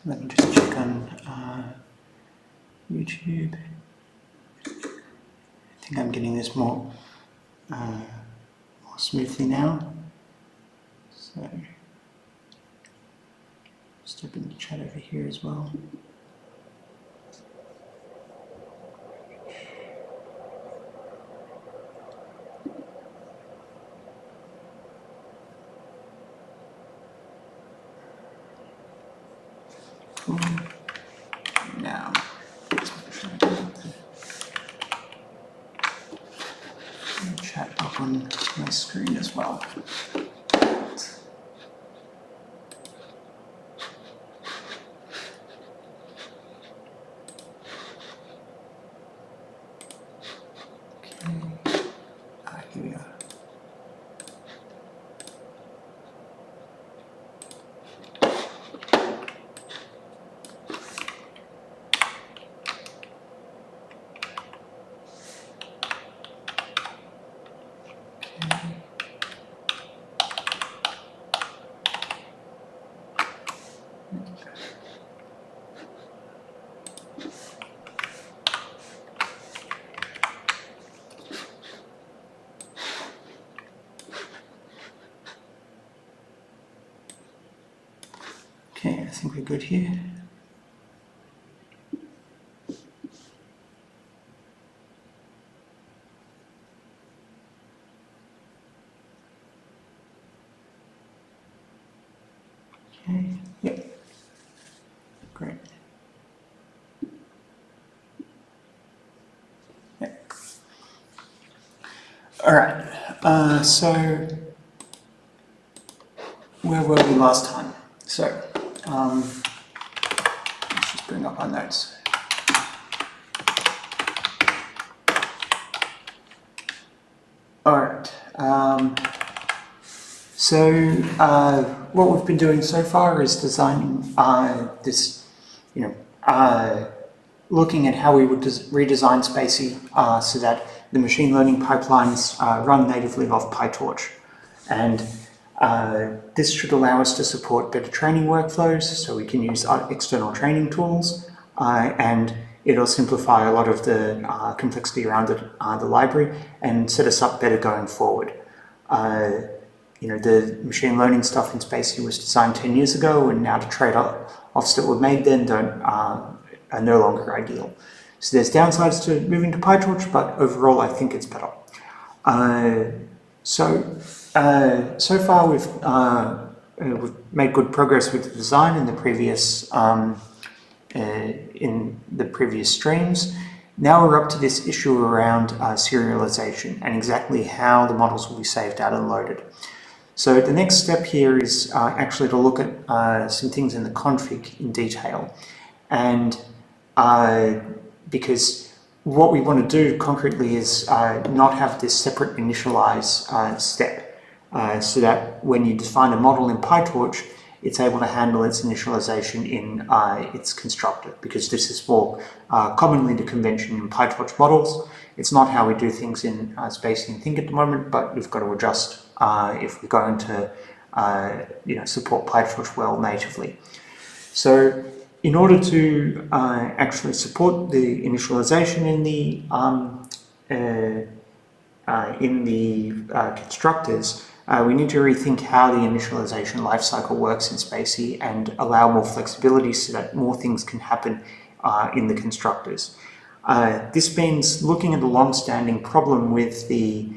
Let me just check on YouTube. I think I'm getting this more smoothly now. So just open the chat over here as well. Cool. Now, chat up on my screen as well. Here we go. Okay, I think we're good here. Okay, yep, great. Yep. All right, so where were we last time? So, let's just bring up our notes. All right. What we've been doing so far is designing this, looking at how we would redesign SpaCy so that the machine learning pipelines run natively off PyTorch, and this should allow us to support better training workflows, so we can use external training tools, and it'll simplify a lot of the complexity around the library and set us up better going forward. The machine learning stuff in SpaCy was designed 10 years ago, and now the trade-offs that were made then are no longer ideal. So there's downsides to moving to PyTorch, but overall I think it's better. So far we've made good progress with the design in the previous streams. Now we're up to this issue around serialization and exactly how the models will be saved out and loaded. So the next step here is actually to look at some things in the config in detail, and because what we want to do concretely is not have this separate initialize step, so that when you define a model in PyTorch, it's able to handle its initialization in its constructor, because this is more commonly the convention in PyTorch models. It's not how we do things in SpaCy and Think at the moment, but we've got to adjust if we're going to support PyTorch well natively. So in order to actually support the initialization in the constructors, we need to rethink how the initialization lifecycle works in SpaCy and allow more flexibility so that more things can happen in the constructors. This means looking at the long-standing problem with the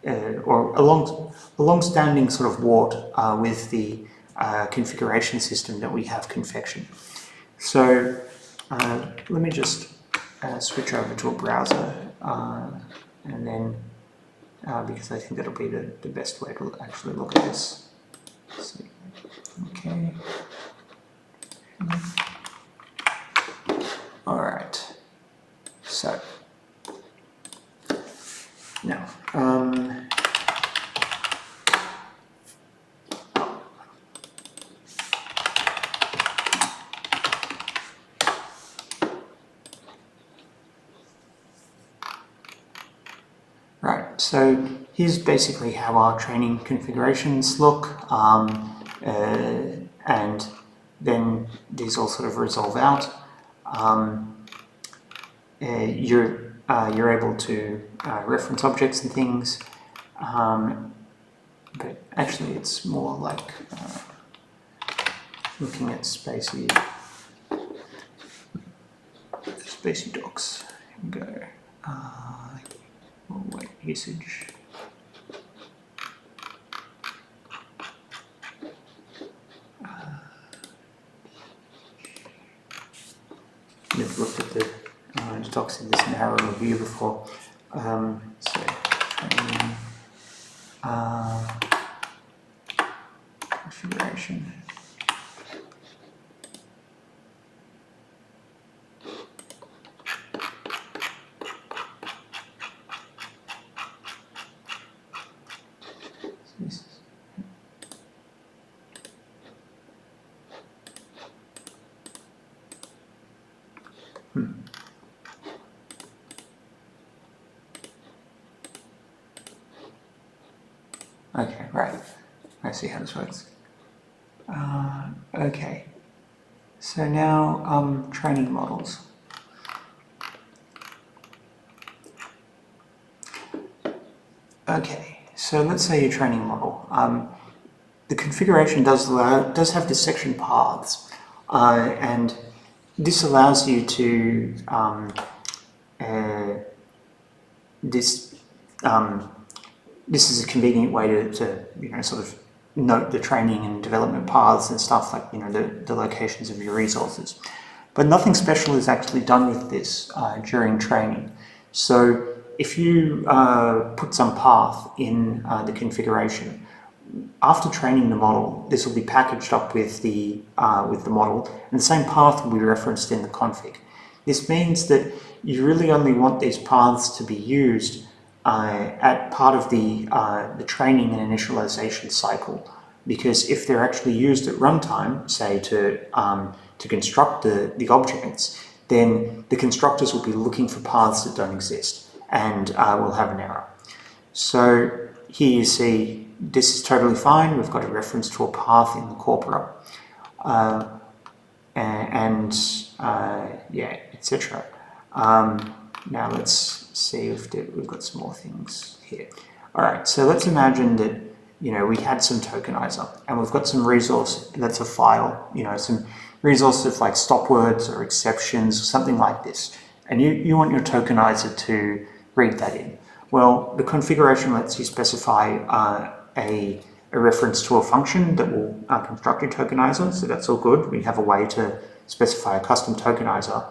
or a long-standing sort of wart with the configuration system that we have, Confection. So let me just switch over to a browser, and then because I think that'll be the best way to actually look at this. So, okay. All right. So now. Right, so here's basically how our training configurations look, and then these all sort of resolve out. You're able to reference objects and things, but actually it's more like looking at SpaCy docs and go, wait, usage. Never looked at the docs in this narrow review before. So training, configuration. Okay, right. I see how this works. Okay. So now training models. Okay, so let's say your training model. The configuration does have dissection paths, and this allows you to this is a convenient way to sort of note the training and development paths and stuff, like the locations of your resources. But nothing special is actually done with this during training. So if you put some path in the configuration, after training the model, this will be packaged up with the model, and the same path will be referenced in the config. This means that you really only want these paths to be used at part of the training and initialization cycle, because if they're actually used at runtime, say to construct the objects, then the constructors will be looking for paths that don't exist, and will have an error. So here you see this is totally fine. We've got a reference to a path in the corpora, yeah, etc. Now let's see if we've got some more things here. All right, so let's imagine that we had some tokenizer, and we've got some resource that's a file, some resources like stop words or exceptions or something like this, and you want your tokenizer to read that in. Well, the configuration lets you specify a reference to a function that will construct your tokenizer, so that's all good. We have a way to specify a custom tokenizer,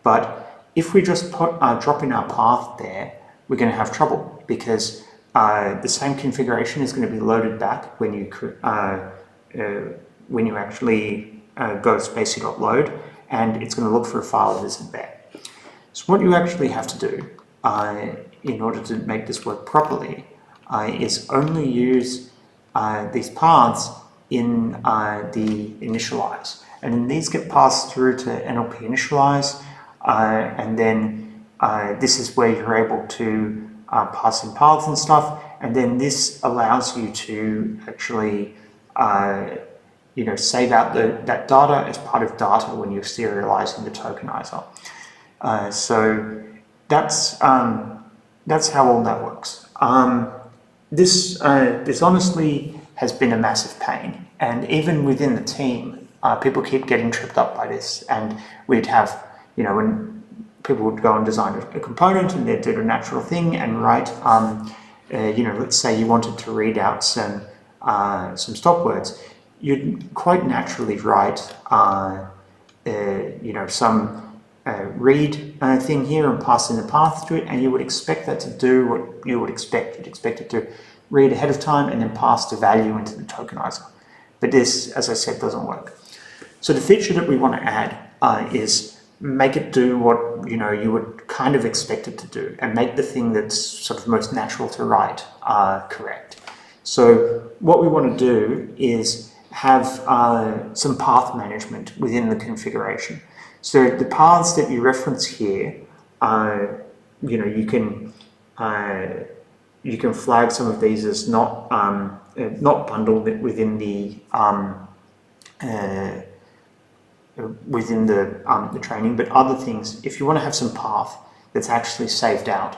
but if we just drop in our path there, we're going to have trouble, because the same configuration is going to be loaded back when you actually go to SpaCy.load, and it's going to look for a file that isn't there. So what you actually have to do in order to make this work properly is only use these paths in the initialize, and then these get passed through to NLP initialize. And then this is where you're able to pass in paths and stuff, and then this allows you to actually save out that data as part of data when you're serializing the tokenizer. So that's how all that works. This honestly has been a massive pain, and even within the team, people keep getting tripped up by this, and we'd have when people would go and design a component and they'd do a natural thing and write, let's say you wanted to read out some stop words, you'd quite naturally write, some read thing here and pass in the path to it, and you would expect that to do what you would expect. You'd expect it to read ahead of time and then pass the value into the tokenizer. But this, as I said, doesn't work. So the feature that we want to add is make it do what you would kind of expect it to do, and make the thing that's sort of most natural to write correct. So what we want to do is have some path management within the configuration. So the paths that you reference here, you can flag some of these as not bundled within the within the training, but other things, if you want to have some path that's actually saved out,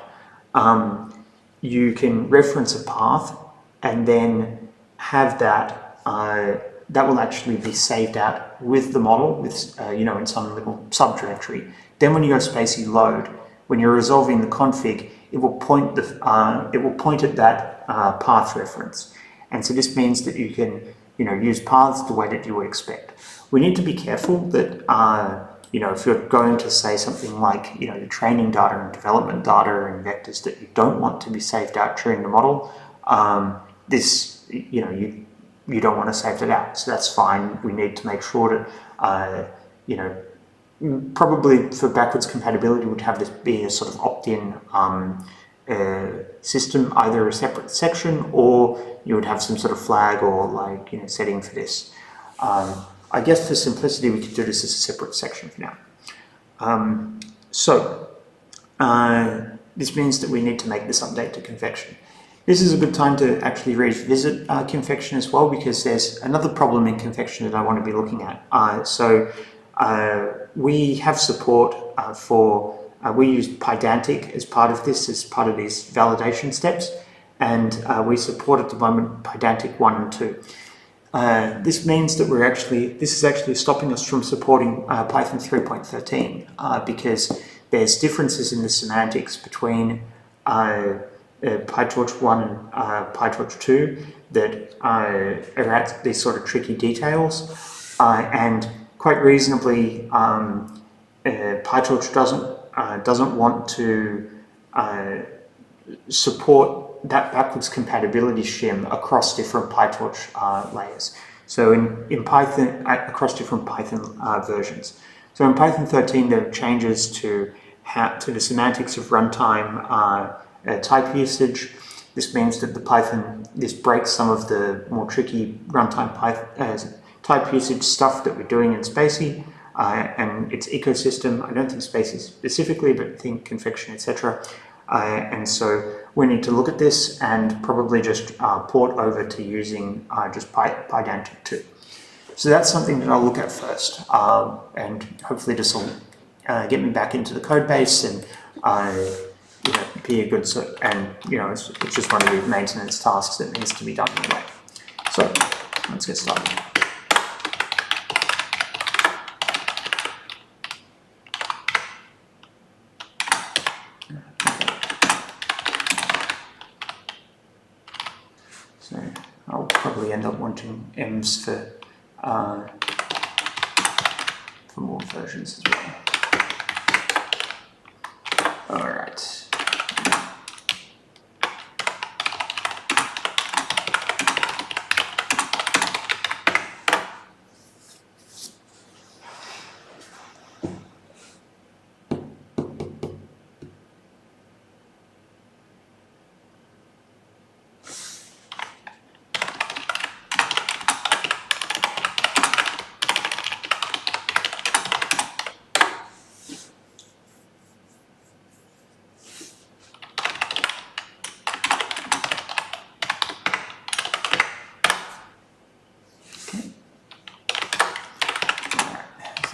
you can reference a path and then have that, that will actually be saved out with the model, with in some little subdirectory. Then when you go SpaCy load, when you're resolving the config, it will point at that path reference. And so this means that you can use paths the way that you would expect. We need to be careful that if you're going to say something like the training data and development data and vectors that you don't want to be saved out during the model, you don't want to save it out. So that's fine. We need to make sure that probably for backwards compatibility, would have this be a sort of opt-in system, either a separate section, or you would have some sort of flag or setting for this. I guess for simplicity, we could do this as a separate section for now. This means that we need to make this update to Confection. This is a good time to actually revisit Confection as well, because there's another problem in Confection that I want to be looking at. We have support we use Pydantic as part of this, as part of these validation steps, and we support at the moment Pydantic 1 and 2. This means that this is actually stopping us from supporting Python 3.13 because there's differences in the semantics between PyTorch 1 and PyTorch 2 that are at these sort of tricky details, and quite reasonably PyTorch doesn't want to support that backwards compatibility shim across different PyTorch layers. So in Python, across different Python versions. So in Python 13, there are changes to the semantics of runtime type usage. This means that this breaks some of the more tricky runtime type usage stuff that we're doing in SpaCy and its ecosystem. I don't think SpaCy specifically, but think Confection, etc. And so we need to look at this and probably just port over to using just Pydantic 2. So that's something that I'll look at first, and hopefully this will get me back into the code base and be a good it's just one of the maintenance tasks that needs to be done anyway. So let's get started. So I'll probably end up wanting M's for more versions as well. All right.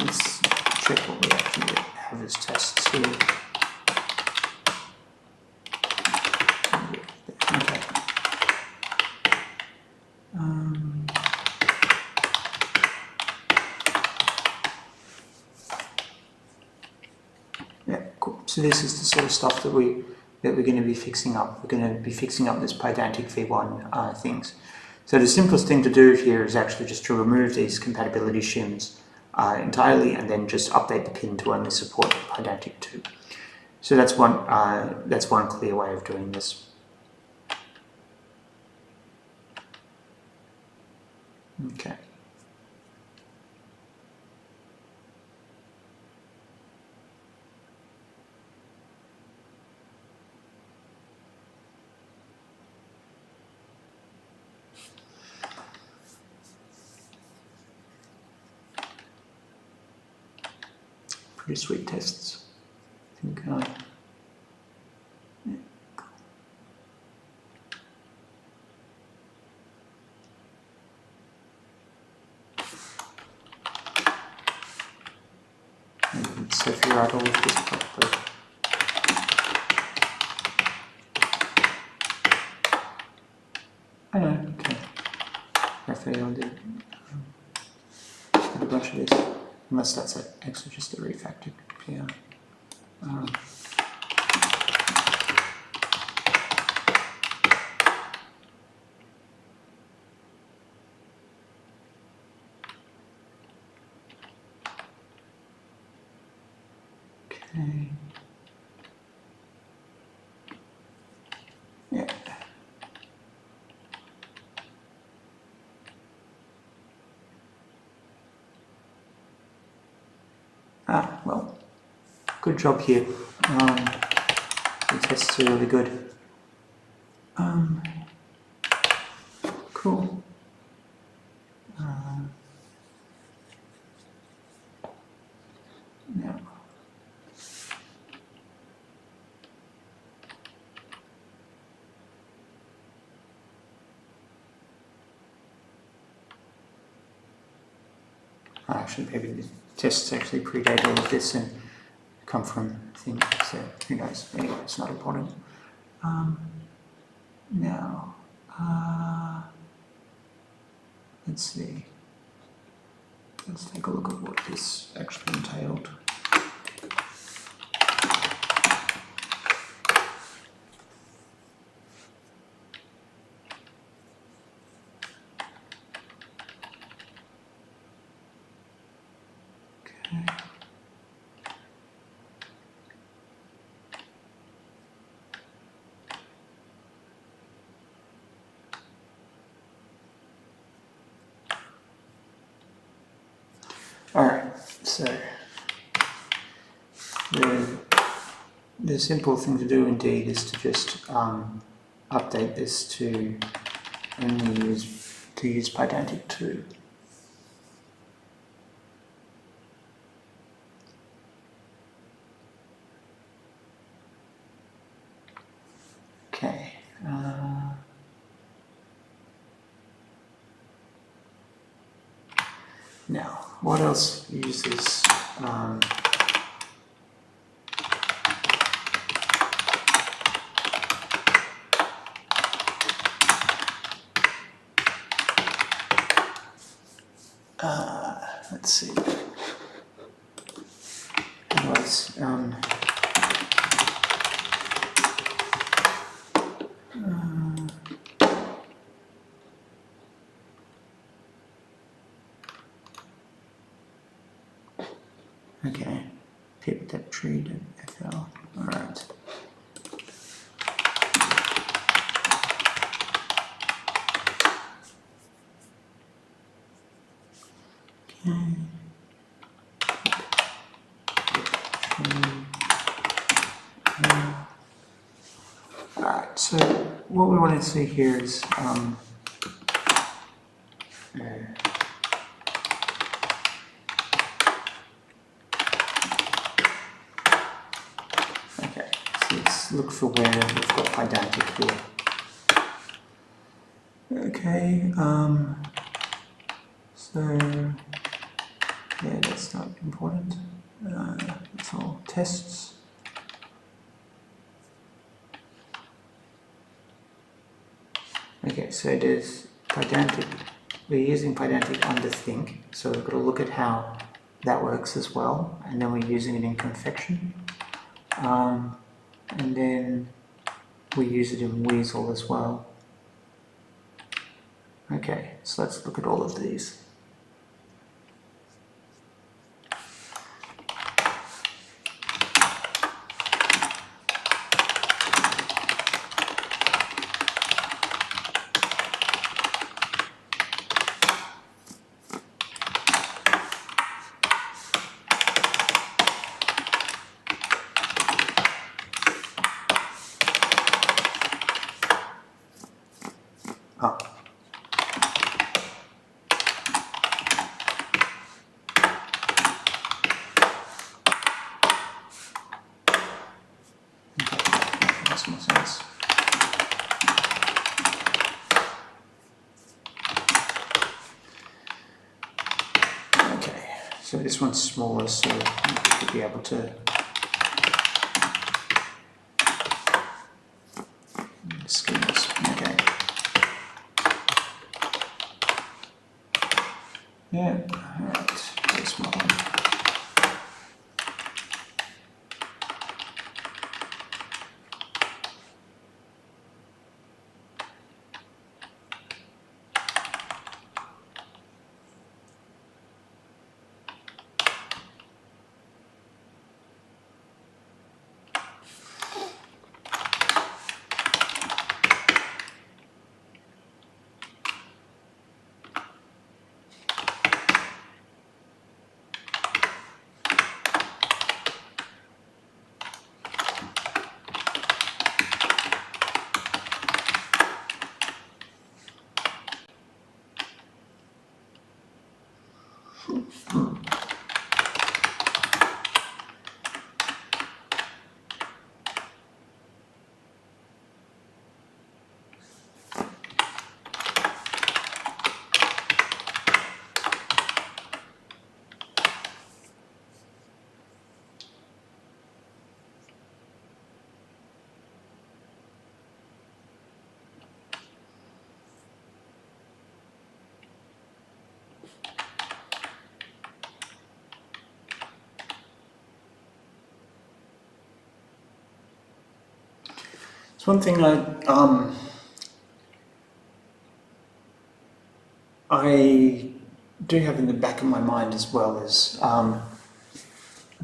Let's check what we actually have as tests here. Okay. Yeah, cool. So this is the sort of stuff that we're going to be fixing up. We're going to be fixing up this Pydantic V1 things. So the simplest thing to do here is actually just to remove these compatibility shims entirely, and then just update the pin to only support Pydantic 2. So that's one clear way of doing this. Okay. Pretty sweet tests. I think. Yeah. also figure out all of this properly. Oh no, okay. Raphael did a bunch of this. Unless that's actually just a refactored PR. Okay. Yeah. Well, good job here. The tests are really good. Cool. Now. Actually, maybe the tests actually predate all of this and come from things, so who knows? Anyway, it's not important. Now, let's see. Let's take a look at what this actually entailed. Okay. Alright, so the simple thing to do indeed is to just update this to only use Pydantic 2. Okay. Now, what else uses let's see. Otherwise, okay, pip that tree to FL. Alright. Okay. Alright, so what we want to see here is okay, so let's look for where we've got Pydantic here. Okay, so yeah, that's not important. It's all tests. Okay, so it is Pydantic. We're using Pydantic under think, so we've got to look at how that works as well, and then we're using it in Confection, and then we use it in Weasel as well. Okay, so let's look at all of these. So this one's smaller, so you should be able to skin this. Okay. Yeah, alright, this one. It's one thing I do have in the back of my mind as well is,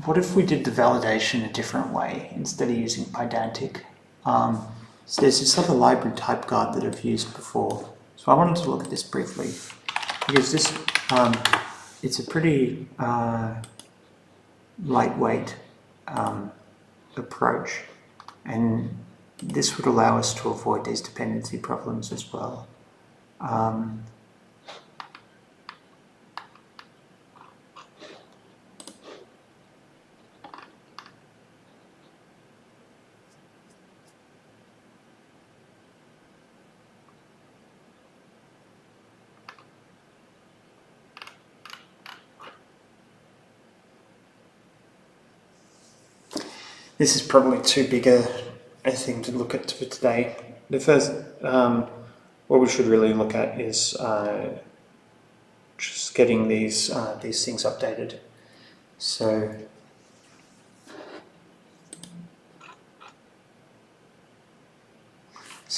what if we did the validation a different way instead of using Pydantic? So there's this other library typeguard that I've used before. So I wanted to look at this briefly because this, it's a pretty lightweight approach, and this would allow us to avoid these dependency problems as well. This is probably too big a thing to look at for today. The first, what we should really look at is just getting these things updated. So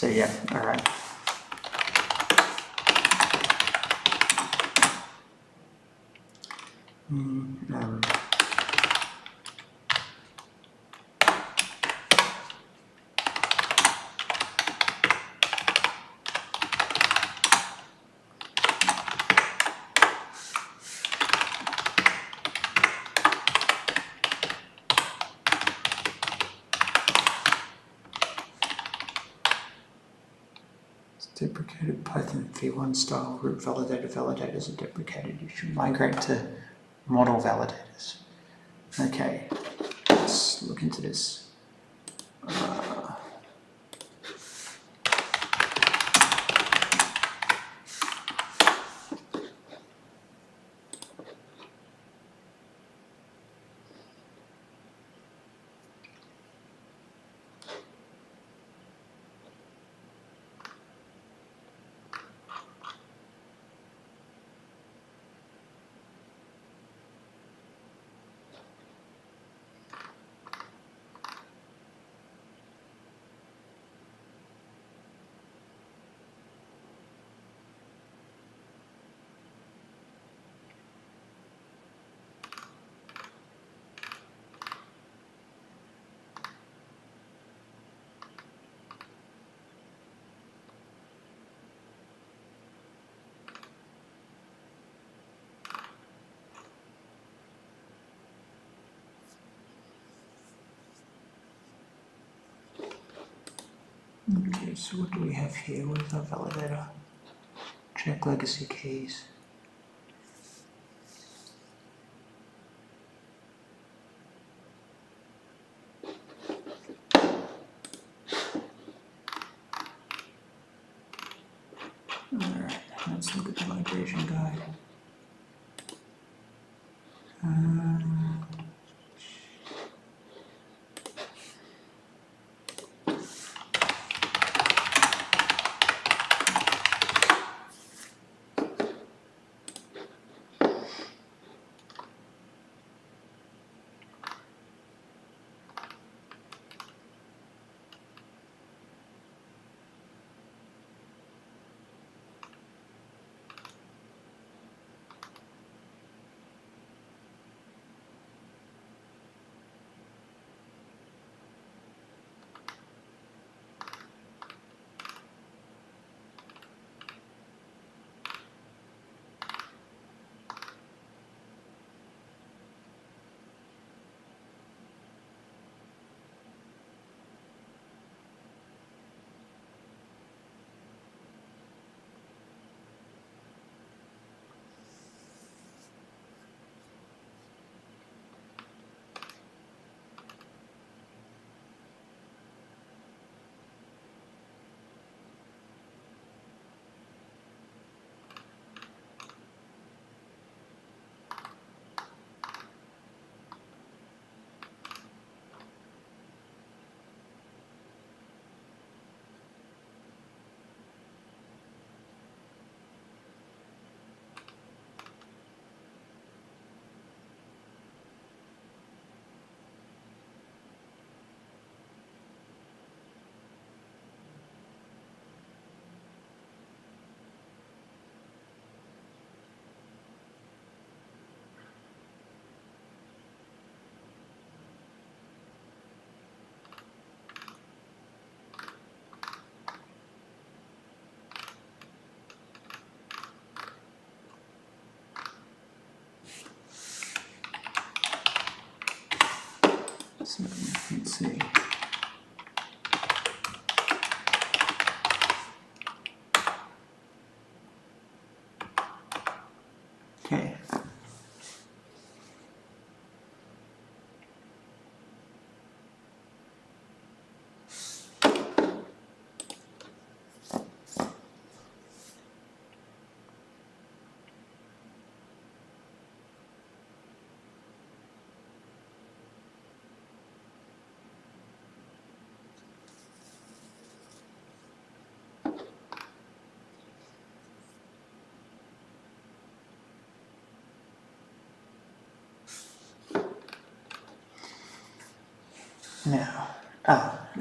yeah, all right. Deprecated Python V1 style root validators are deprecated. You should migrate to model validators. Okay, let's look into this. Okay, so what do we have here with our validator? Check legacy keys. Alright, let's look at the migration guide. So let's see. Okay. Now,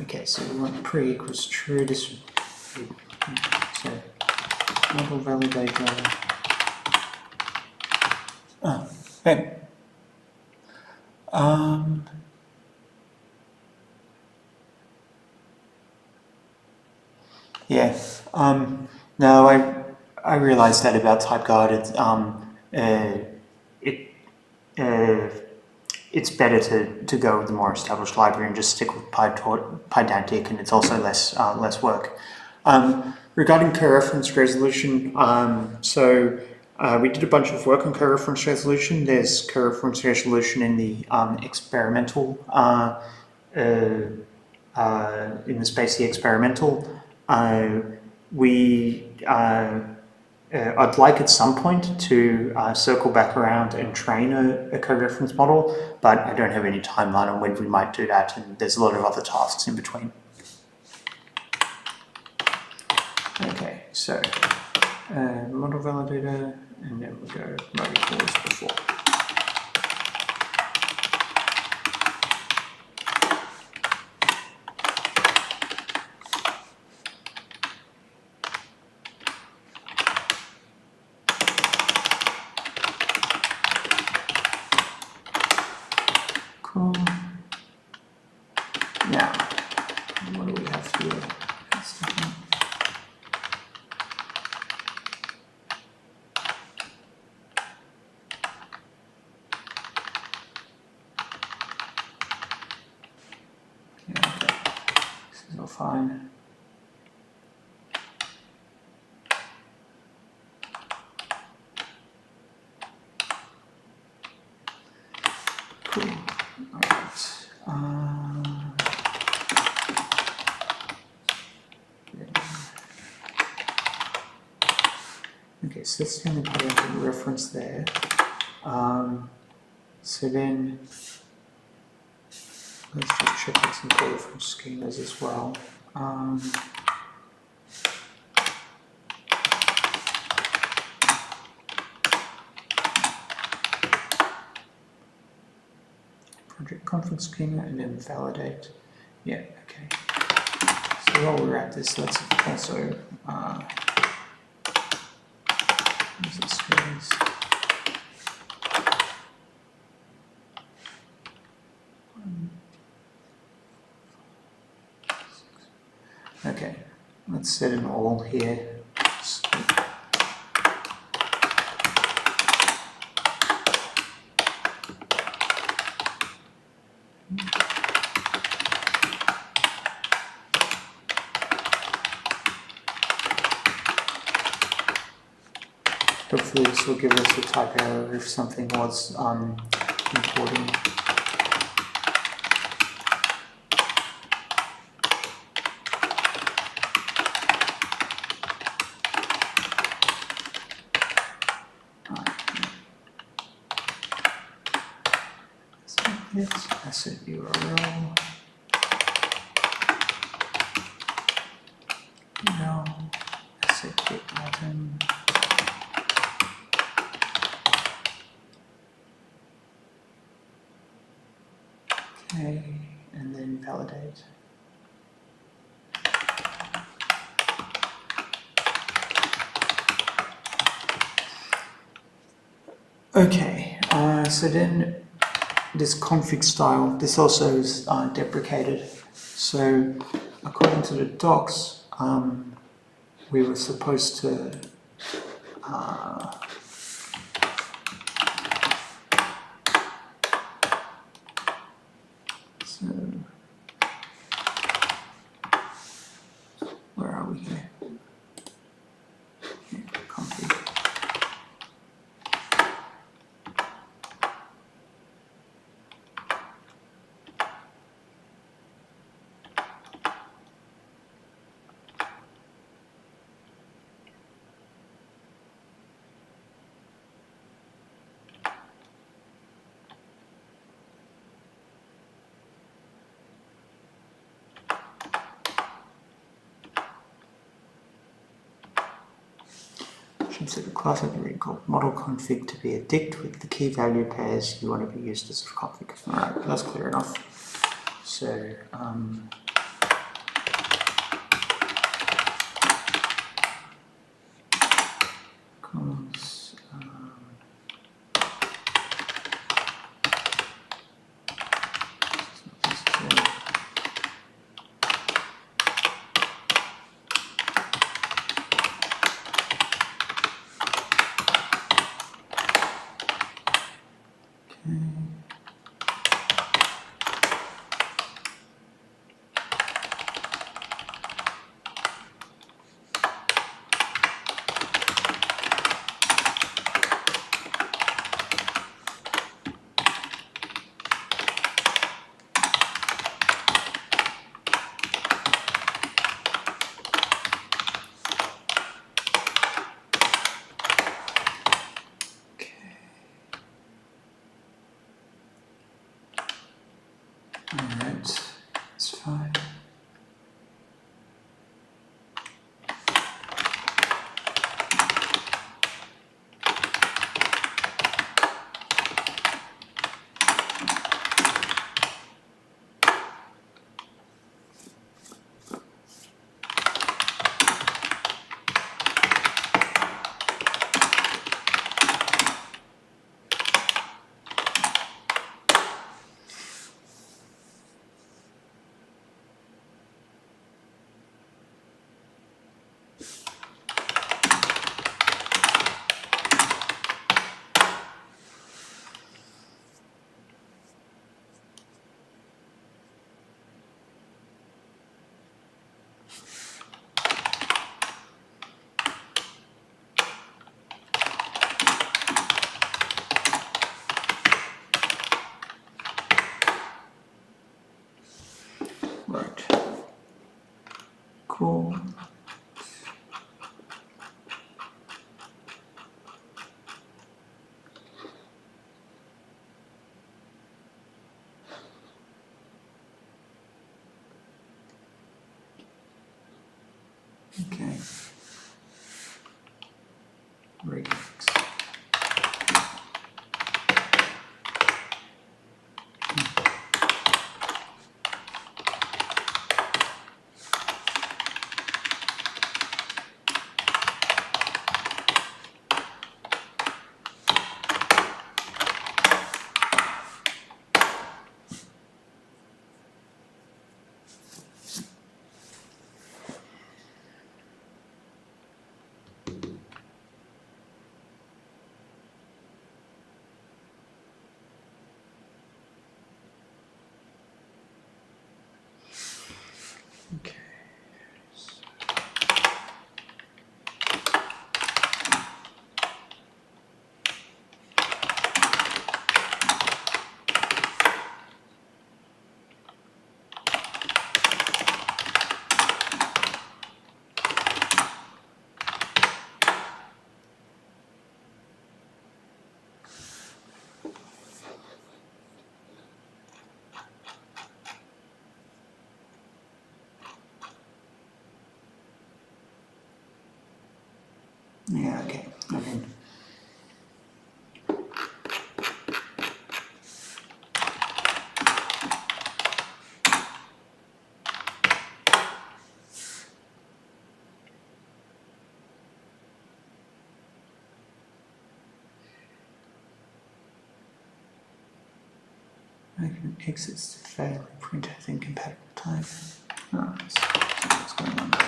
okay, so we want pre equals true, this would be, so model validator, bang. Yeah, no, I realized that about typeguard, it's better to go with the more established library and just stick with Pydantic, and it's also less work. Regarding co-reference resolution, we did a bunch of work on co-reference resolution. There's co-reference resolution in the experimental, in the SpaCy experimental. I'd like at some point to circle back around and train a co-reference model, but I don't have any timeline on when we might do that, and there's a lot of other tasks in between. Okay, so model validator, and then we'll go mode equals before. Cool. Now, what do we have here? Yeah, okay. This is all fine. Cool. All right. Okay, so that's the only part I have to reference there. So then let's just check it's imported from schemas as well. Project config schema and then validate. Yeah, okay. So while we're at this, let's also use the screens. Okay, let's set an all here. Hopefully this will give us a type error if something was importing. Asset URL. No. Asset get item. Okay, and then validate. Okay, so then this config style, this also is deprecated. So according to the docs, we were supposed to so where are we here? Yeah, config. Should set the class attribute called model config to be a dict with the key value pairs you want to be used as a config. Alright, that's clear enough. So Okay. Remix. Okay. Yeah, okay. I mean, I can exits to fail print as incompatible type. Oh, let's see what's going on there.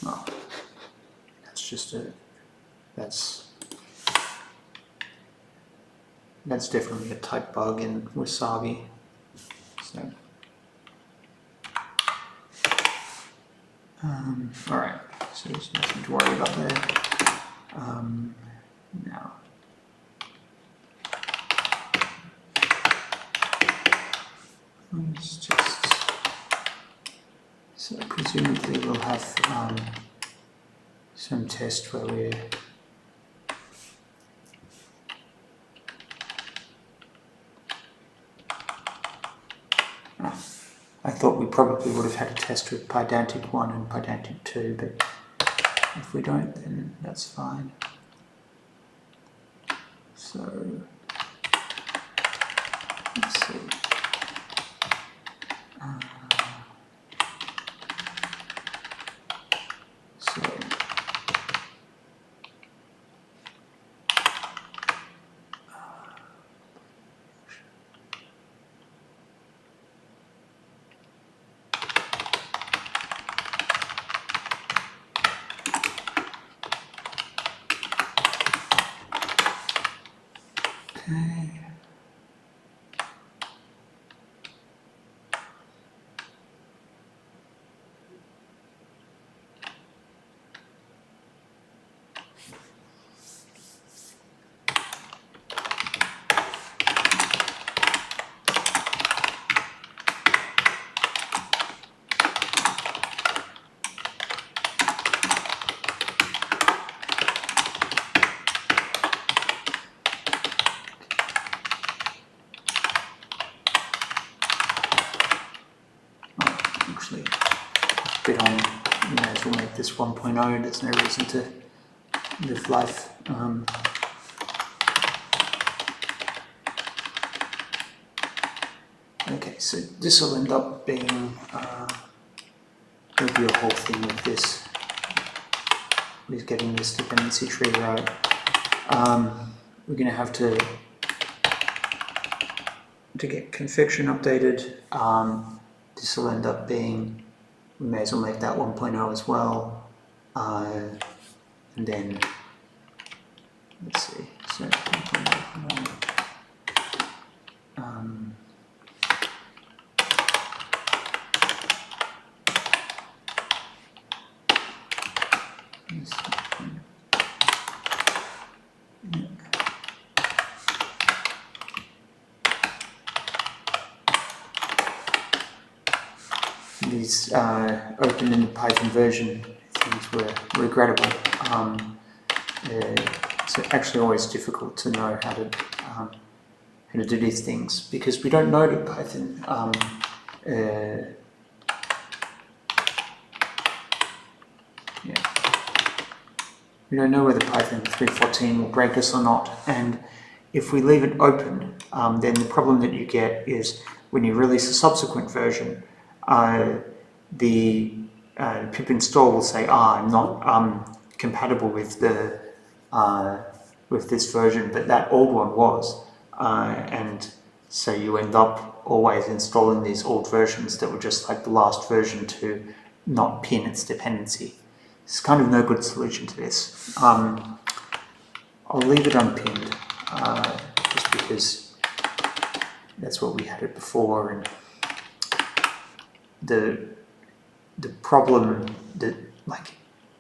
Oh, that's just that's definitely a type bug in Wasabi. So, all right. So there's nothing to worry about there. Now, let's just. So presumably we'll have some test where we're I thought we probably would have had a test with Pydantic 1 and Pydantic 2, but if we don't, then that's fine. So, let's see. Bit on, you may as well make this 1.0, there's no reason to live life. Okay, so this will end up being, there'll be a whole thing with this, with getting this dependency tree right. We're going to have to get Confection updated. This will end up being, we may as well make that 1.0 as well, and then let's see. So 1.0. these open in the Python version things were regrettable. It's actually always difficult to know how to do these things because we don't know that Python we don't know whether Python 3.14 will break us or not, and if we leave it open, then the problem that you get is when you release a subsequent version, the pip install will say, I'm not compatible with the with this version, but that old one was, and so you end up always installing these old versions that were just like the last version to not pin its dependency. It's kind of no good solution to this. I'll leave it unpinned just because that's what we had it before, and the problem that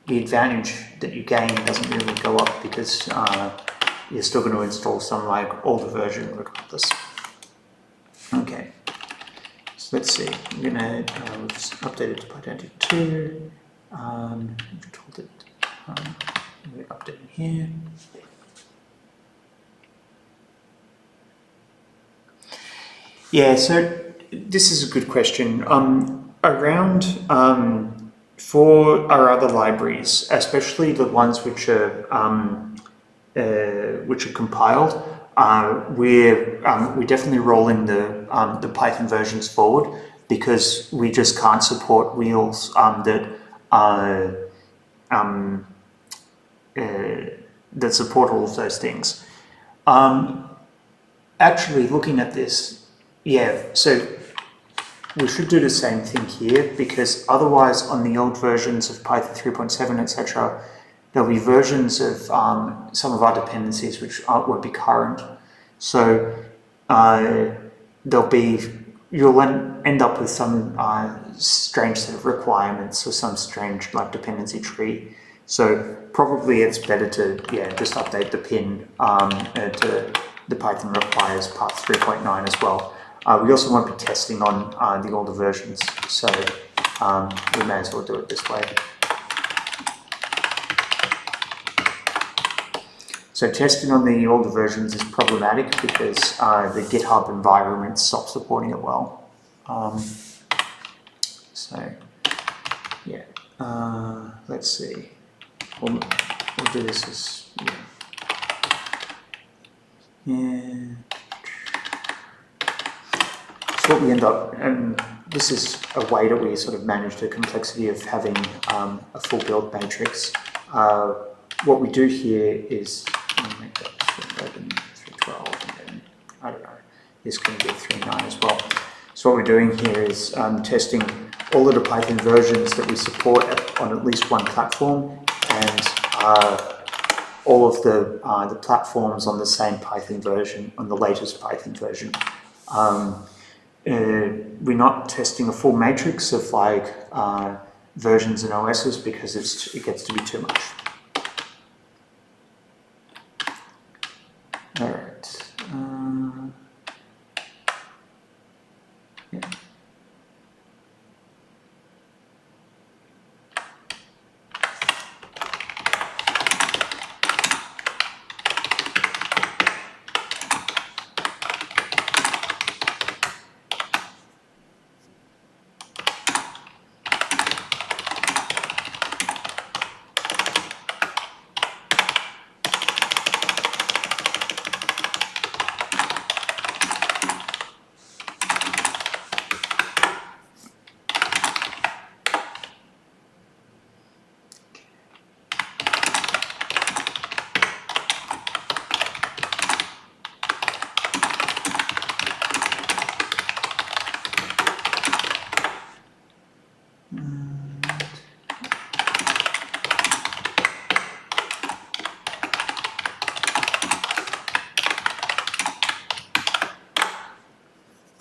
the advantage that you gain doesn't really go up because you're still going to install some older version regardless. Okay, so let's see. I'm going to update it to Pydantic 2. We've told it. We're updating here. Yeah, so this is a good question. Around for our other libraries, especially the ones which are compiled, we definitely roll in the Python versions forward because we just can't support wheels that support all of those things. Actually, looking at this, yeah, so we should do the same thing here because otherwise on the old versions of Python 3.7, etc., there'll be versions of some of our dependencies which won't be current. So you'll end up with some strange set of requirements or some strange dependency tree. So probably it's better to just update the pin to the Python requires path 3.9 as well. We also won't be testing on the older versions, so we may as well do it this way. So testing on the older versions is problematic because the GitHub environment stops supporting it well. Let's see. We'll do this as So what we end up, and this is a way that we sort of manage the complexity of having a full build matrix. What we do here is make that 311, 312, and then I don't know, this can be 3.9 as well. So what we're doing here is testing all of the Python versions that we support on at least one platform, and all of the platforms on the same Python version, on the latest Python version. We're not testing a full matrix of versions and OSs because it gets to be too much. All right. Yeah.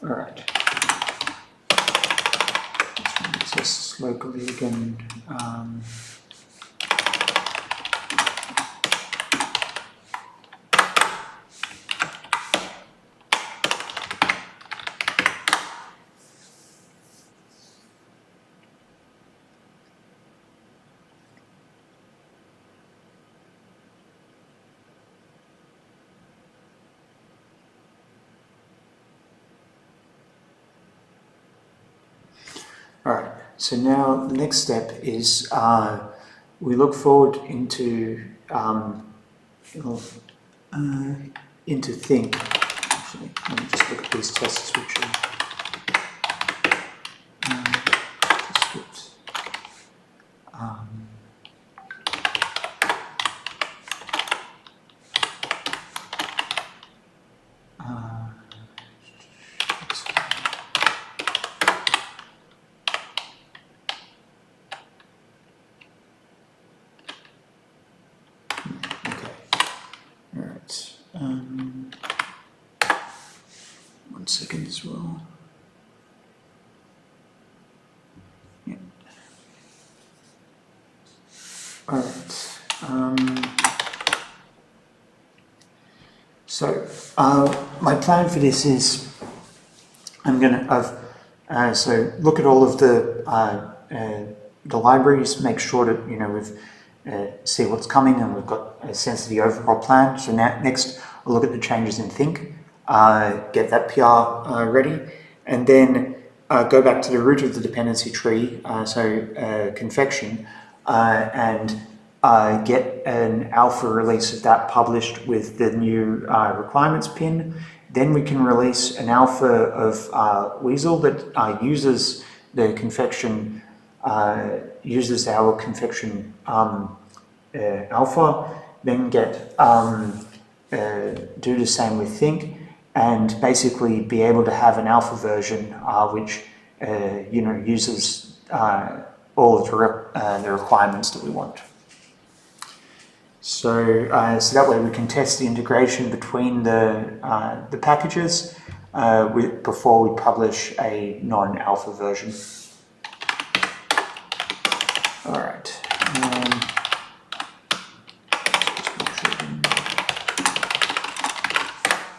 All right. Let's test locally again. So now the next step is we look forward into think. Actually, let me just look at these tests which are scripts. One second as well. Yeah. All right. So my plan for this is I'm going to so look at all of the libraries, make sure that we've see what's coming and we've got a sense of the overall plan. So now next I'll look at the changes in think, get that PR ready, and then go back to the root of the dependency tree, Confection, and get an alpha release of that published with the new requirements pin. Then we can release an alpha of Weasel that uses the Confection, uses our Confection alpha, then get do the same with think, and basically be able to have an alpha version which uses all of the requirements that we want. So that way we can test the integration between the packages before we publish a non-alpha version. All right.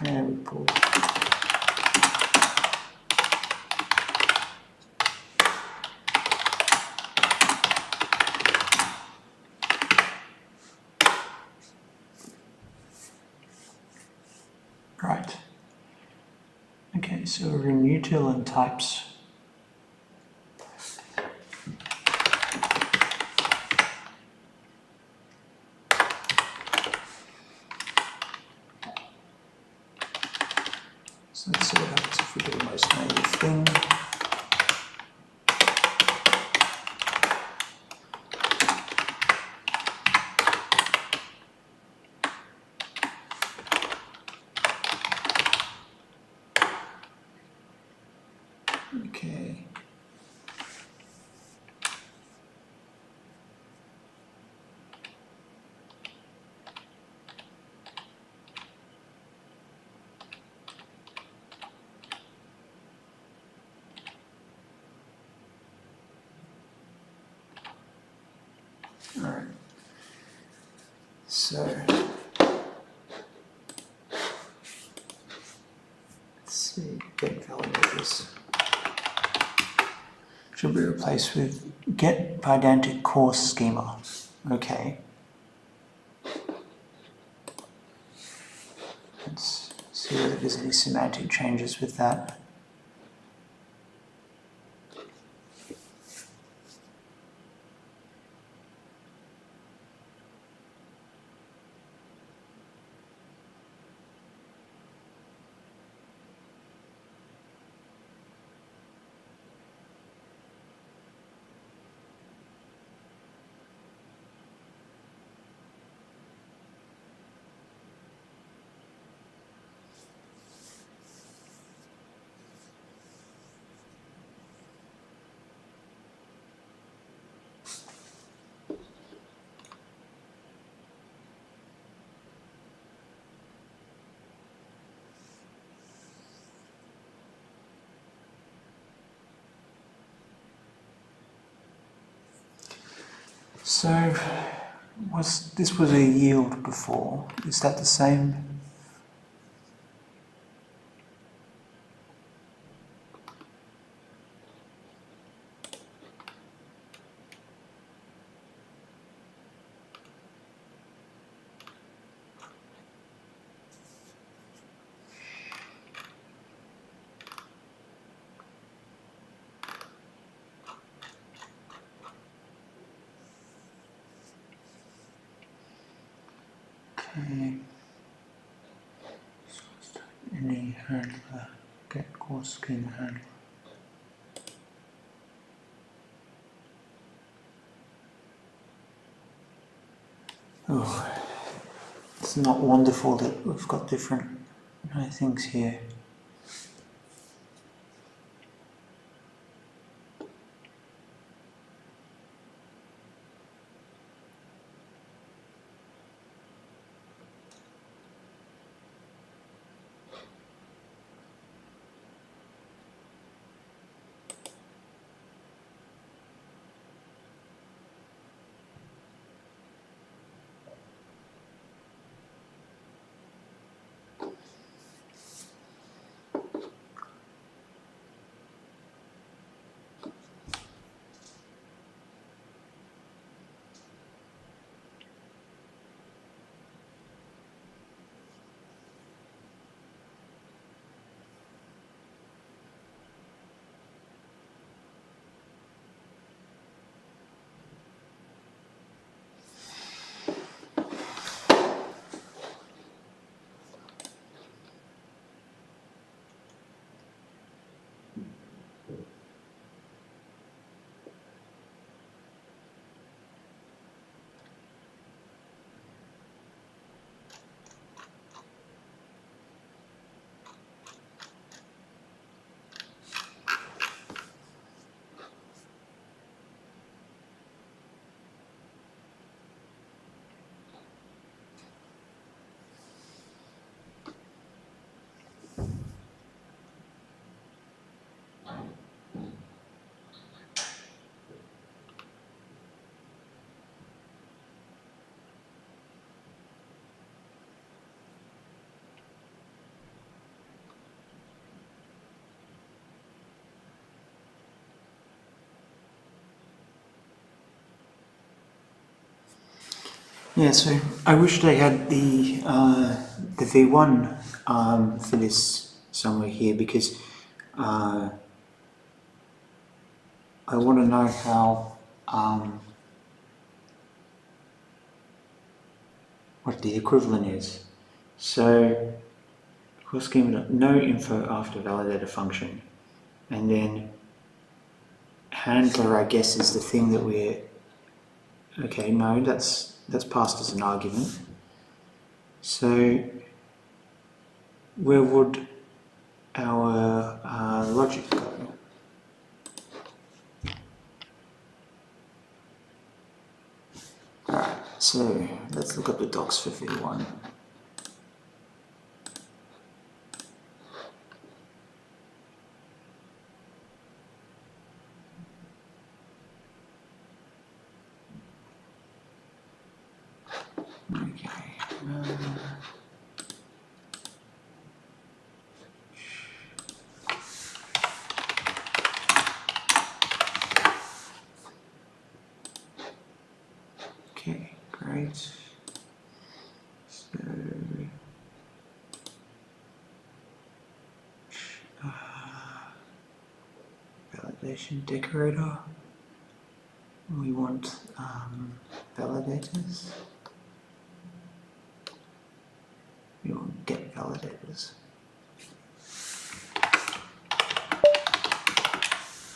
And we pull. Right. Okay, so we're in util and types. So let's see what happens if we do the most native thing. Okay. All right. So let's see, get validators. Should be replaced with get Pydantic course schema. Okay. Let's see whether there's any semantic changes with that. So, this was a yield before. Is that the same? Okay. Any handler, get course schema handler. Oh, it's not wonderful that we've got different things here. Yeah, so I wish they had the V1 for this somewhere here, because I want to know how what the equivalent is. So course schema, no info after validator function, and then handler, I guess, is the thing that we're okay. No, that's passed as an argument. So where would our logic go? Alright, so let's look up the docs for V1. Okay. Okay, great. So validation decorator. We want validators. We want get validators.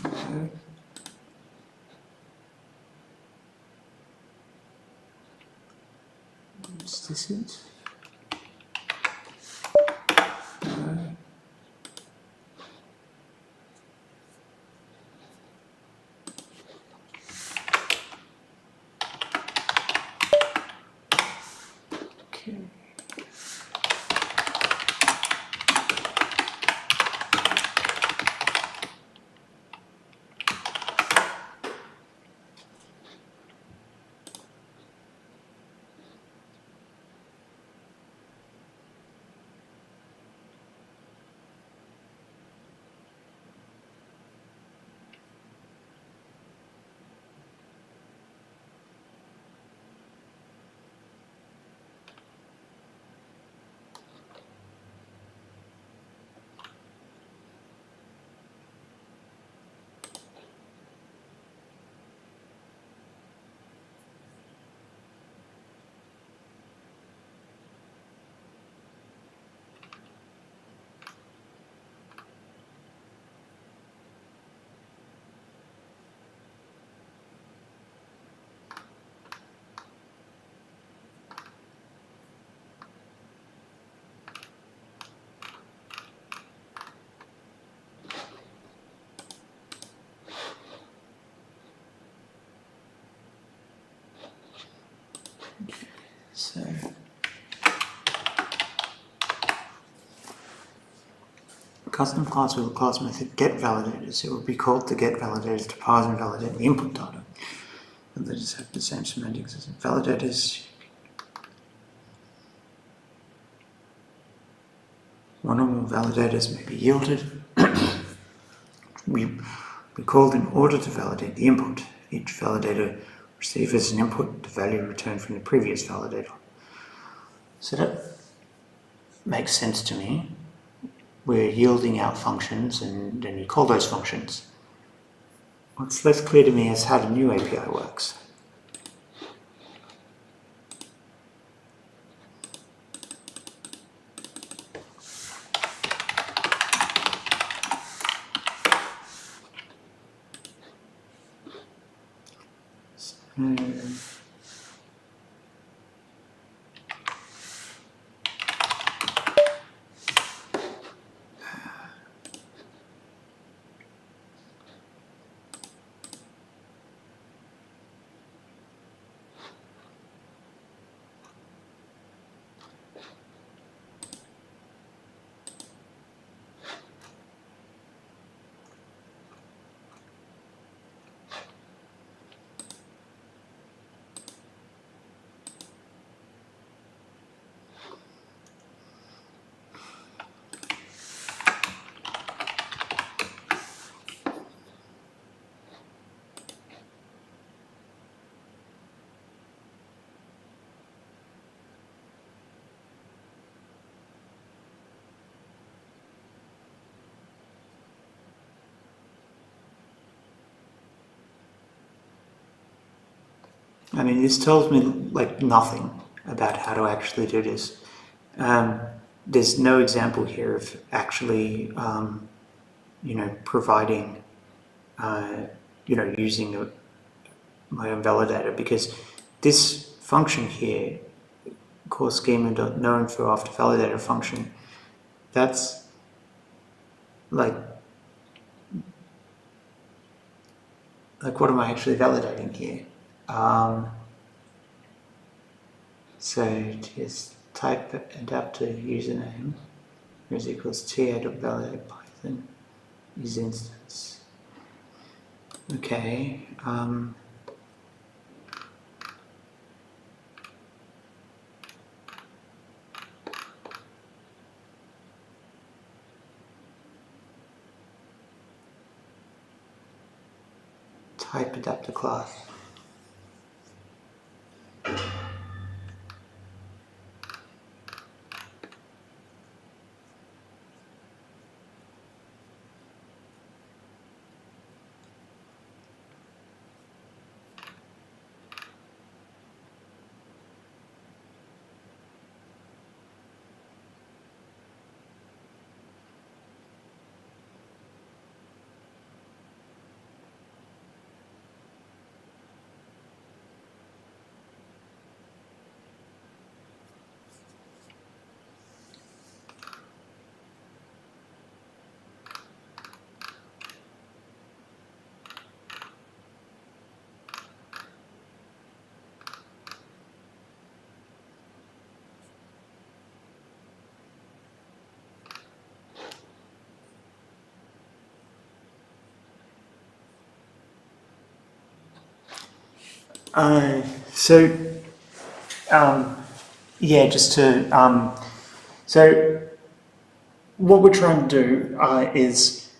Okay. Is this it? No. Okay. custom class with a class method get validators. It would be called the get validators to parse and validate the input data. Validators have the same semantics as validators. One or more validators may be yielded. we called in order to validate the input. Each validator receives as an input the value returned from the previous validator. So that makes sense to me. We're yielding out functions and then you call those functions. What's less clear to me is how the new API works. I mean, this tells me like nothing about how to actually do this. There's no example here of actually, providing, using my own validator, because this function here, core schema.noInfo after validator function, that's like what am I actually validating here? So just type adapter username is equals ta.validate Python is instance. Okay. Type adapter class. So what we're trying to do is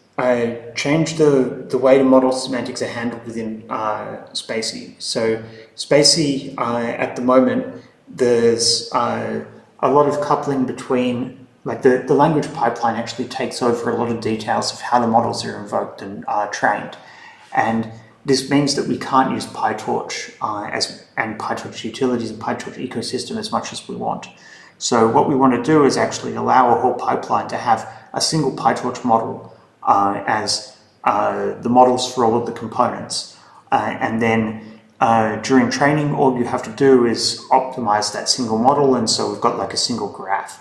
change the way the model semantics are handled within SpaCy. So SpaCy, at the moment, there's a lot of coupling between, like the language pipeline actually takes over a lot of details of how the models are invoked and trained. And this means that we can't use PyTorch and PyTorch utilities and PyTorch ecosystem as much as we want. So what we want to do is actually allow a whole pipeline to have a single PyTorch model as the models for all of the components. And then during training, all you have to do is optimize that single model, and so we've got like a single graph.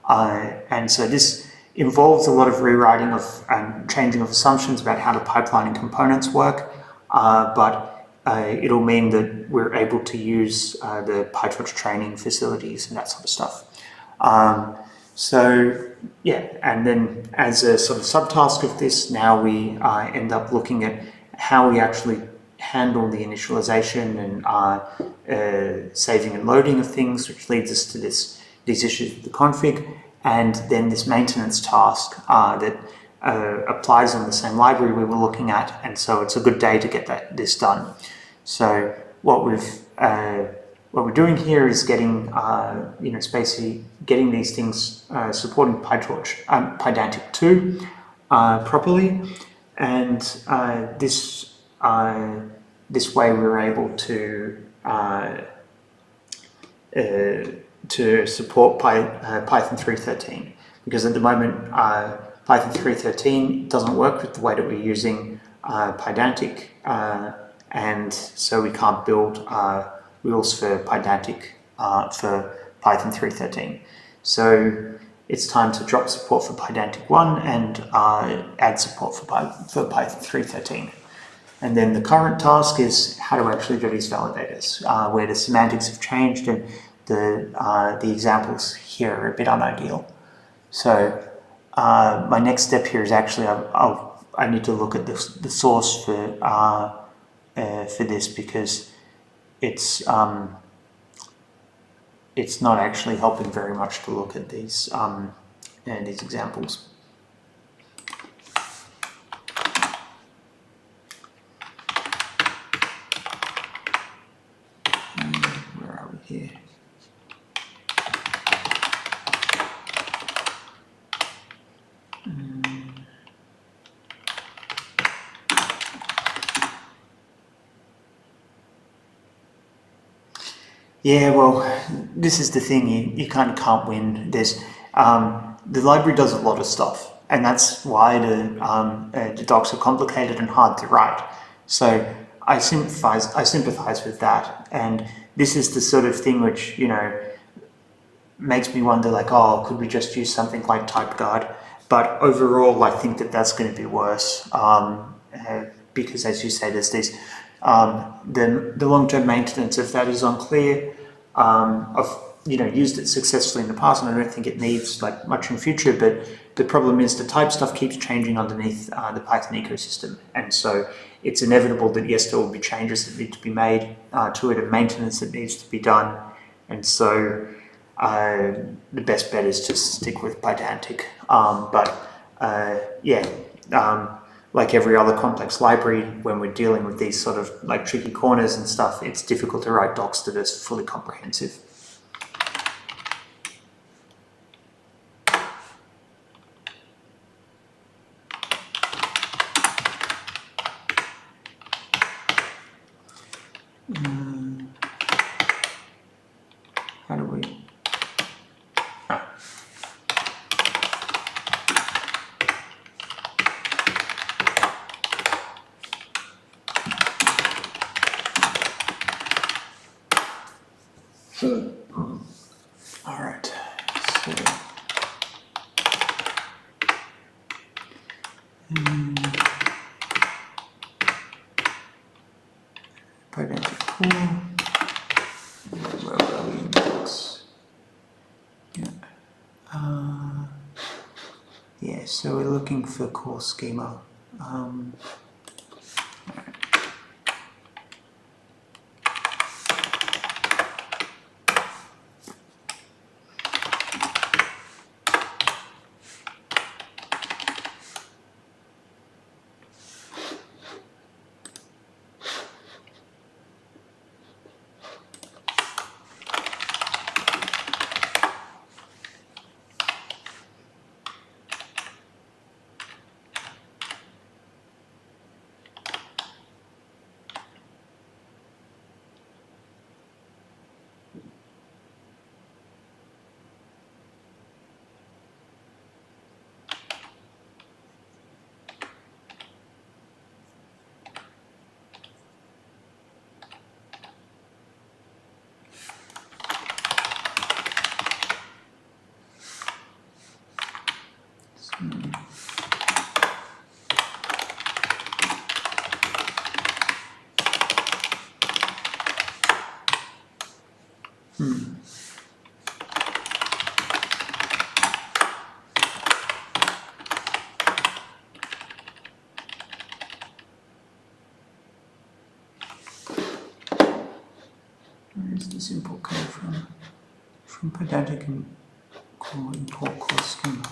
And so this involves a lot of rewriting of and changing of assumptions about how the pipeline and components work, but it'll mean that we're able to use the PyTorch training facilities and that sort of stuff. So yeah, and then as a sort of subtask of this, now we end up looking at how we actually handle the initialization and saving and loading of things, which leads us to these issues with the config, and then this maintenance task that applies on the same library we were looking at, and so it's a good day to get this done. So what we're doing here is getting SpaCy, getting these things supporting PyTorch, Pydantic V2 properly, and this way we're able to support Python 3.13, because at the moment Python 3.13 doesn't work with the way that we're using Pydantic, and so we can't build rules for Pydantic for Python 3.13. So it's time to drop support for Pydantic 1 and add support for Python 3.13. And then the current task is how to actually do these validators, where the semantics have changed and the examples here are a bit unideal. So my next step here is actually I need to look at the source for this, because it's not actually helping very much to look at these examples. Where are we here? Yeah, well, this is the thing, you kind of can't win. There's the library does a lot of stuff, and that's why the docs are complicated and hard to write. So I sympathize with that, and this is the sort of thing which, you know, makes me wonder, like, oh, could we just use something like TypeGuard? But overall, I think that that's going to be worse, because, as you say, there's these the long-term maintenance of that is unclear. I've used it successfully in the past, and I don't think it needs like much in future. But the problem is the type stuff keeps changing underneath the Python ecosystem, and so it's inevitable that yes, there will be changes that need to be made to it, and maintenance that needs to be done. And so the best bet is to stick with Pydantic. Like every other complex library, when we're dealing with these sort of like tricky corners and stuff, it's difficult to write docs that are fully comprehensive. How do we? All right, so Pydantic 4, where are we in docs? Yeah, so we're looking for core schema. Where's this import code from? From Pydantic and import core schema.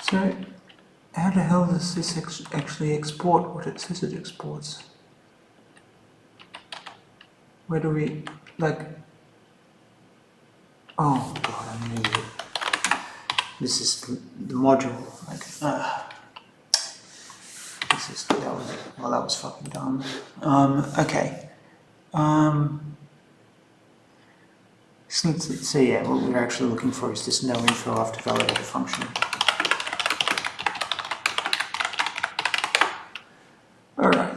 So, how the hell does this actually export what it says it exports? Where do we, like, oh god, I'm an idiot. This is the module, like, this is, that was fucking dumb. Okay. So yeah, what we're actually looking for is this no info after validator function. Alright,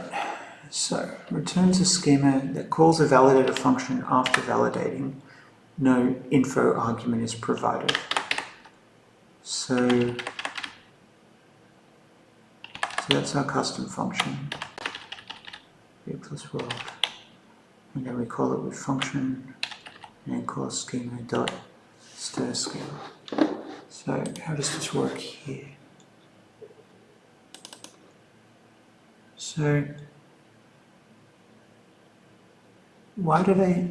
so returns a schema that calls a validator function after validating. No info argument is provided. So that's our custom function, v plus world. And then we call it with function, and then call schema dot stir schema. So how does this work here? So why do they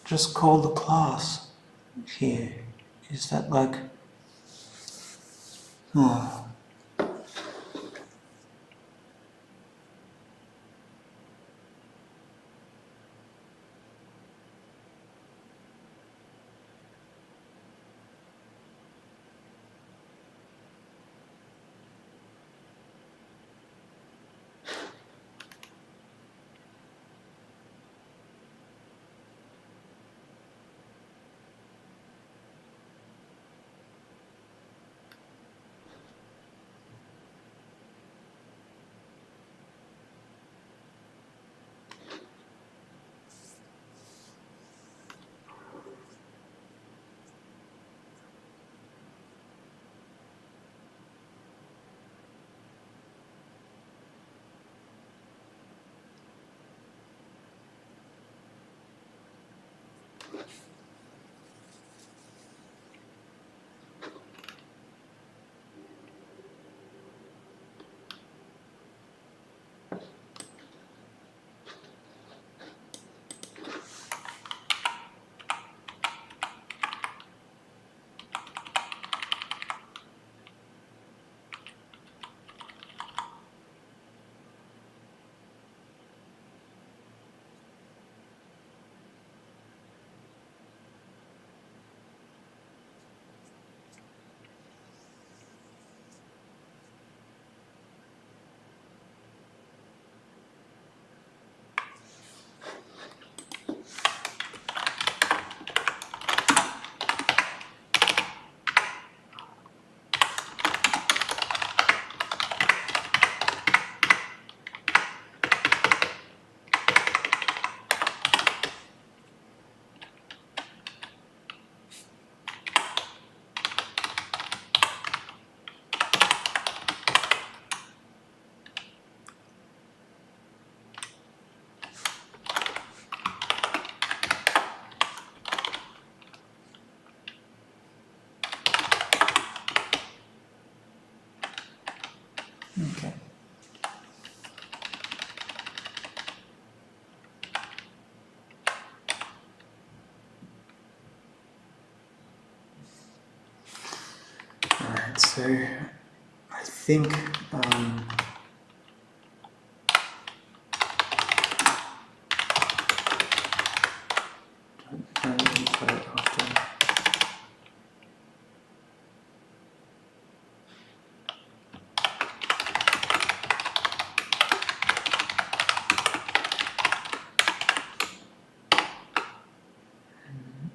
just call the class here? Is that like, oh. Okay. Alright, so I think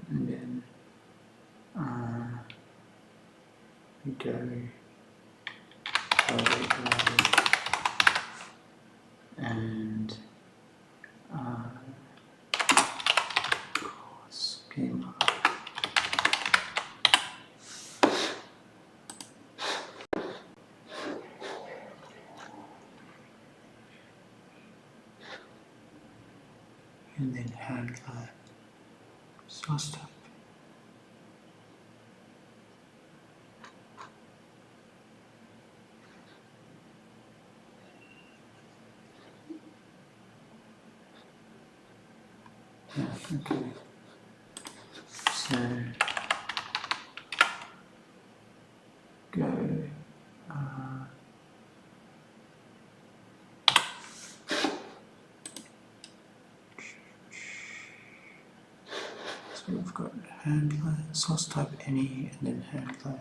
and then we go and schema. And then handler source type. Okay. So go so we've got handler, source type any, and then handler.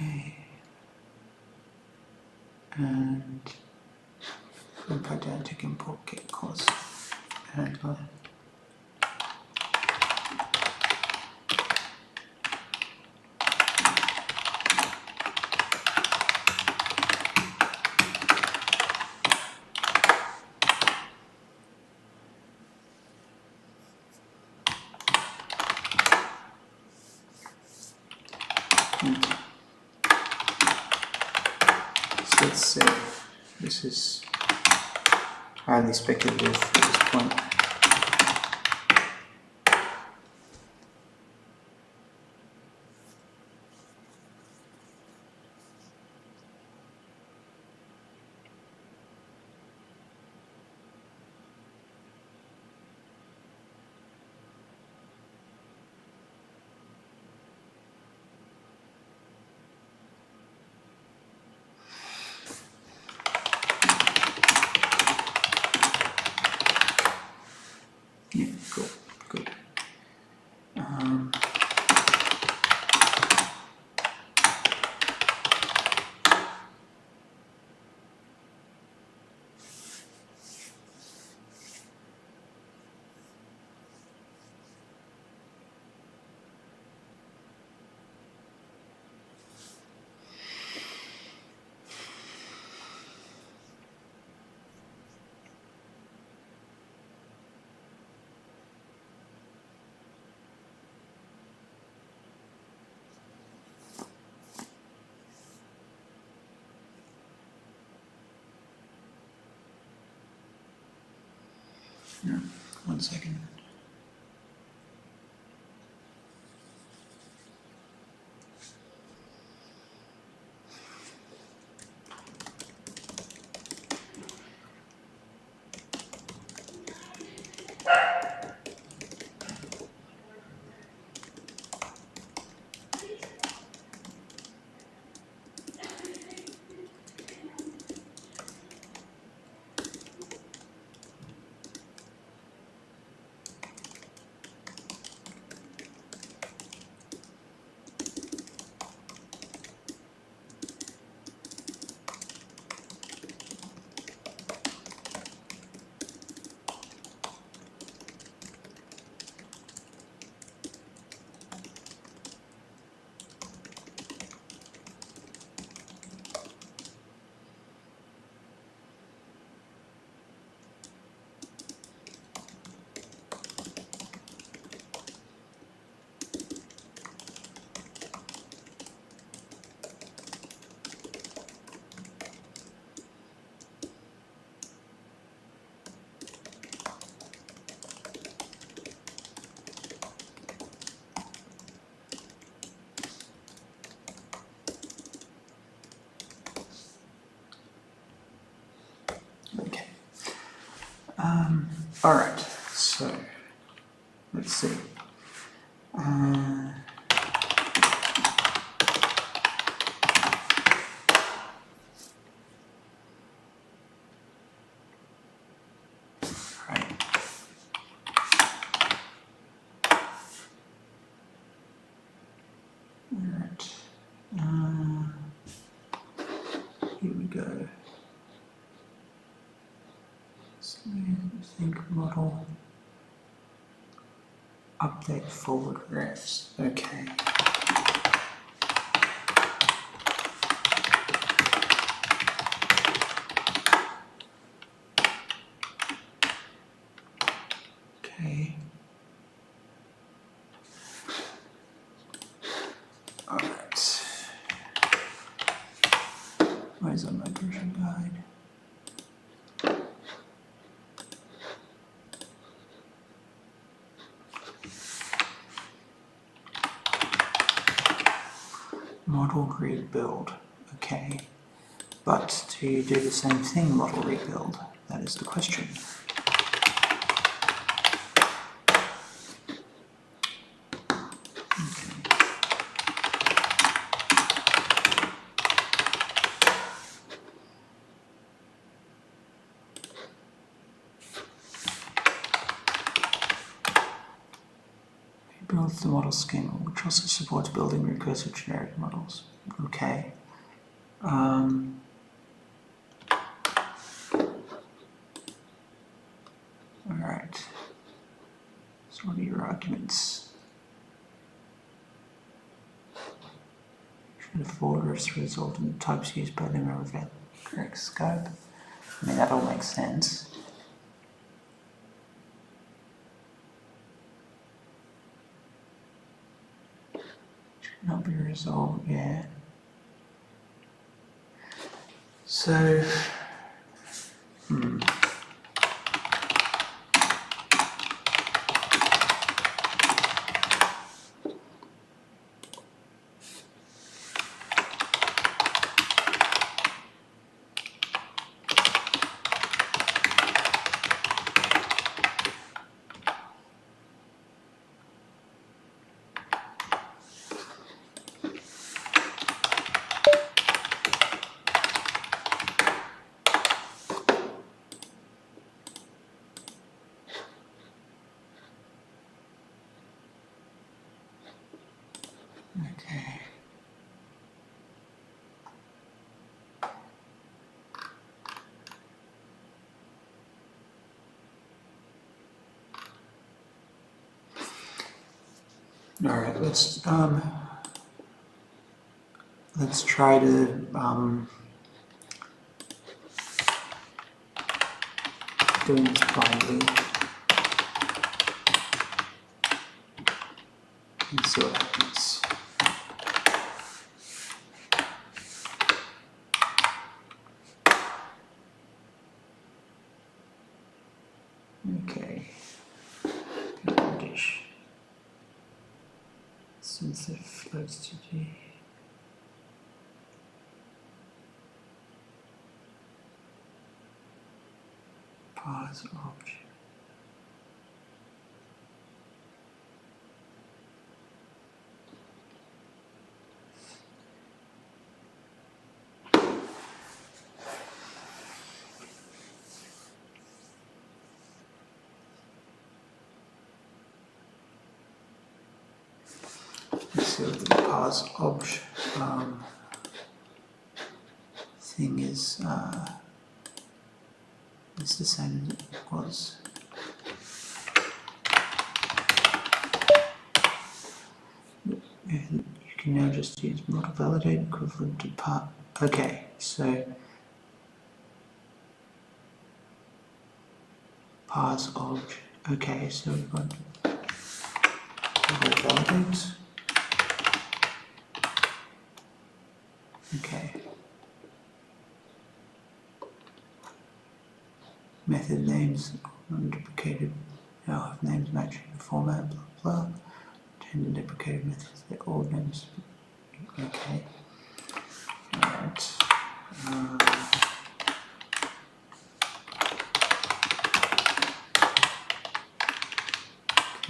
Okay. And from Pydantic import get course handler. So let's say this is highly speculative at this point. No, 1 second. Okay. All right. So let's see. Right. All right. Here we go. So think model. Update forward refs. Okay. Okay. All right. Where's our migration guide? Model rebuild. Okay. But do you do the same thing, model rebuild? That is the question. Builds the model schema, which also supports building recursive generic models. Okay. Alright. So what are your arguments? Should a forward ref result in the types used by them are without correct scope? I mean, that all makes sense. Not be resolved yet. So, okay. All right, let's try to doing this blindly and see what happens. Okay. parse object. Let's see what the parse object thing is. It's the same as it was. And you can now just use model validate equivalent to part. Okay, so parse object. Okay, so we've got model validate. Okay. Method names undeprecated now have names matching the format, blah blah. 10 deprecated methods, they're all names. Okay. Alright.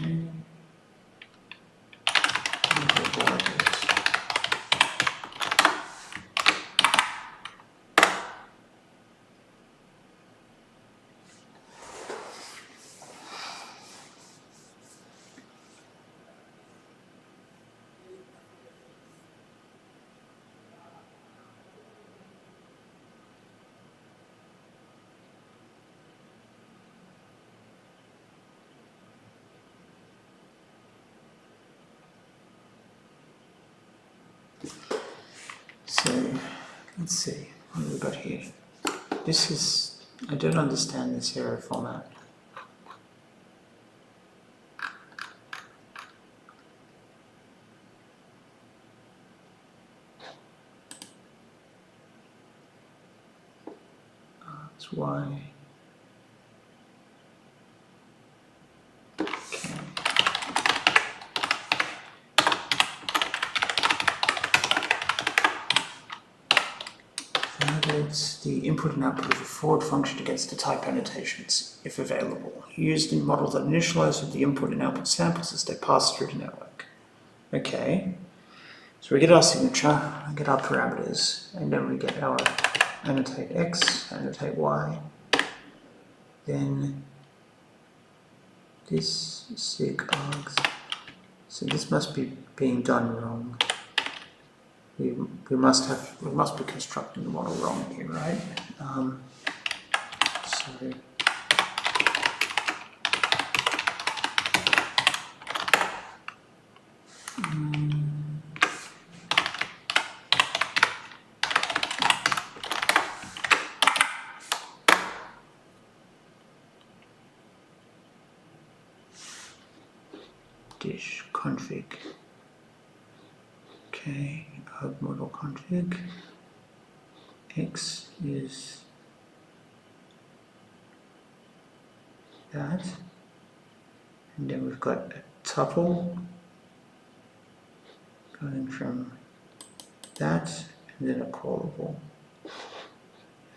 Okay. So, let's see, what have we got here? This is, I don't understand this arrow format. That's why. The input and output of a forward function against the type annotations, if available, used in models that initialize with the input and output samples as they pass through the network. Okay, so we get our signature, we get our parameters, and then we get our annotate x, annotate y, then this sig args. So this must be being done wrong. We must be constructing the model wrong here, right? So dish config. Okay, hub model config. X is that, and then we've got a tuple going from that, and then a callable,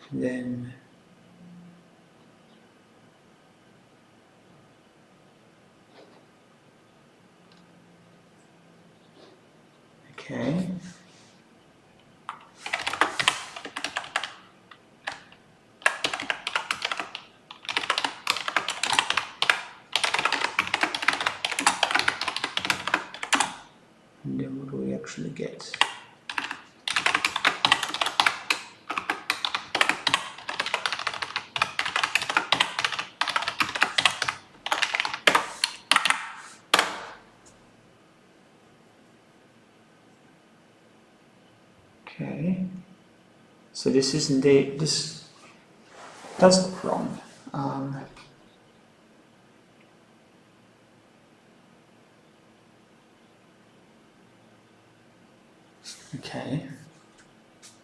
and then okay. And then what do we actually get? Okay, so this is indeed, this does look wrong. Okay,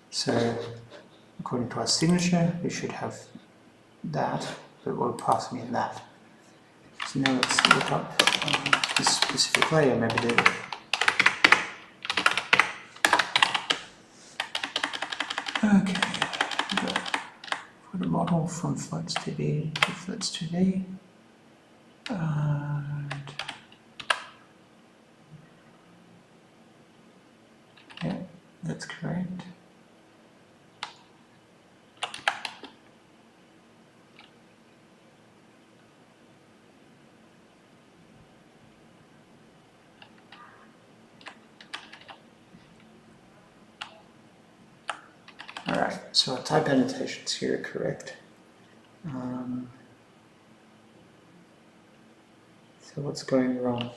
so according to our signature, we should have that, but we're passing in that. So now let's look up this specific layer, maybe the okay, for the model model from floats 2D to floats 2D. And yeah, that's correct. Alright, so our type annotations here are correct. So what's going wrong?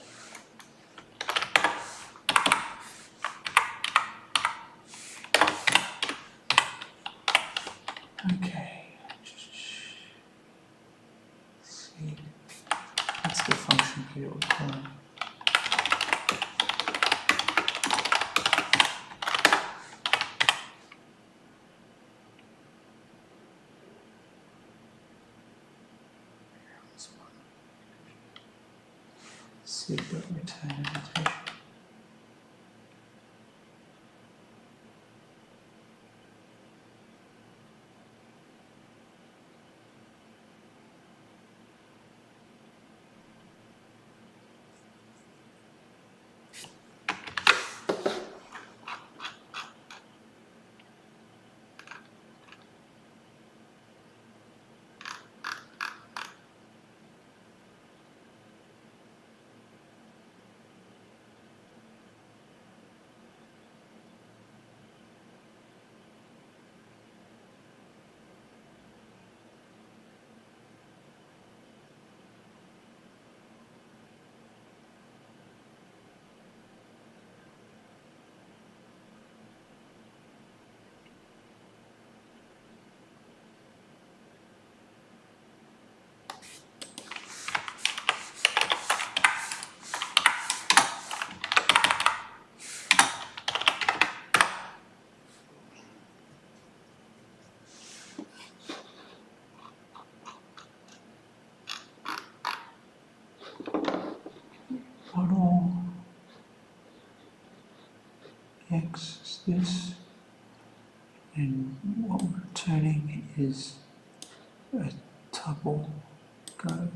Okay. Let's see. What's the function here we're calling? Return annotation. Model X is this, and what we're returning is a tuple go.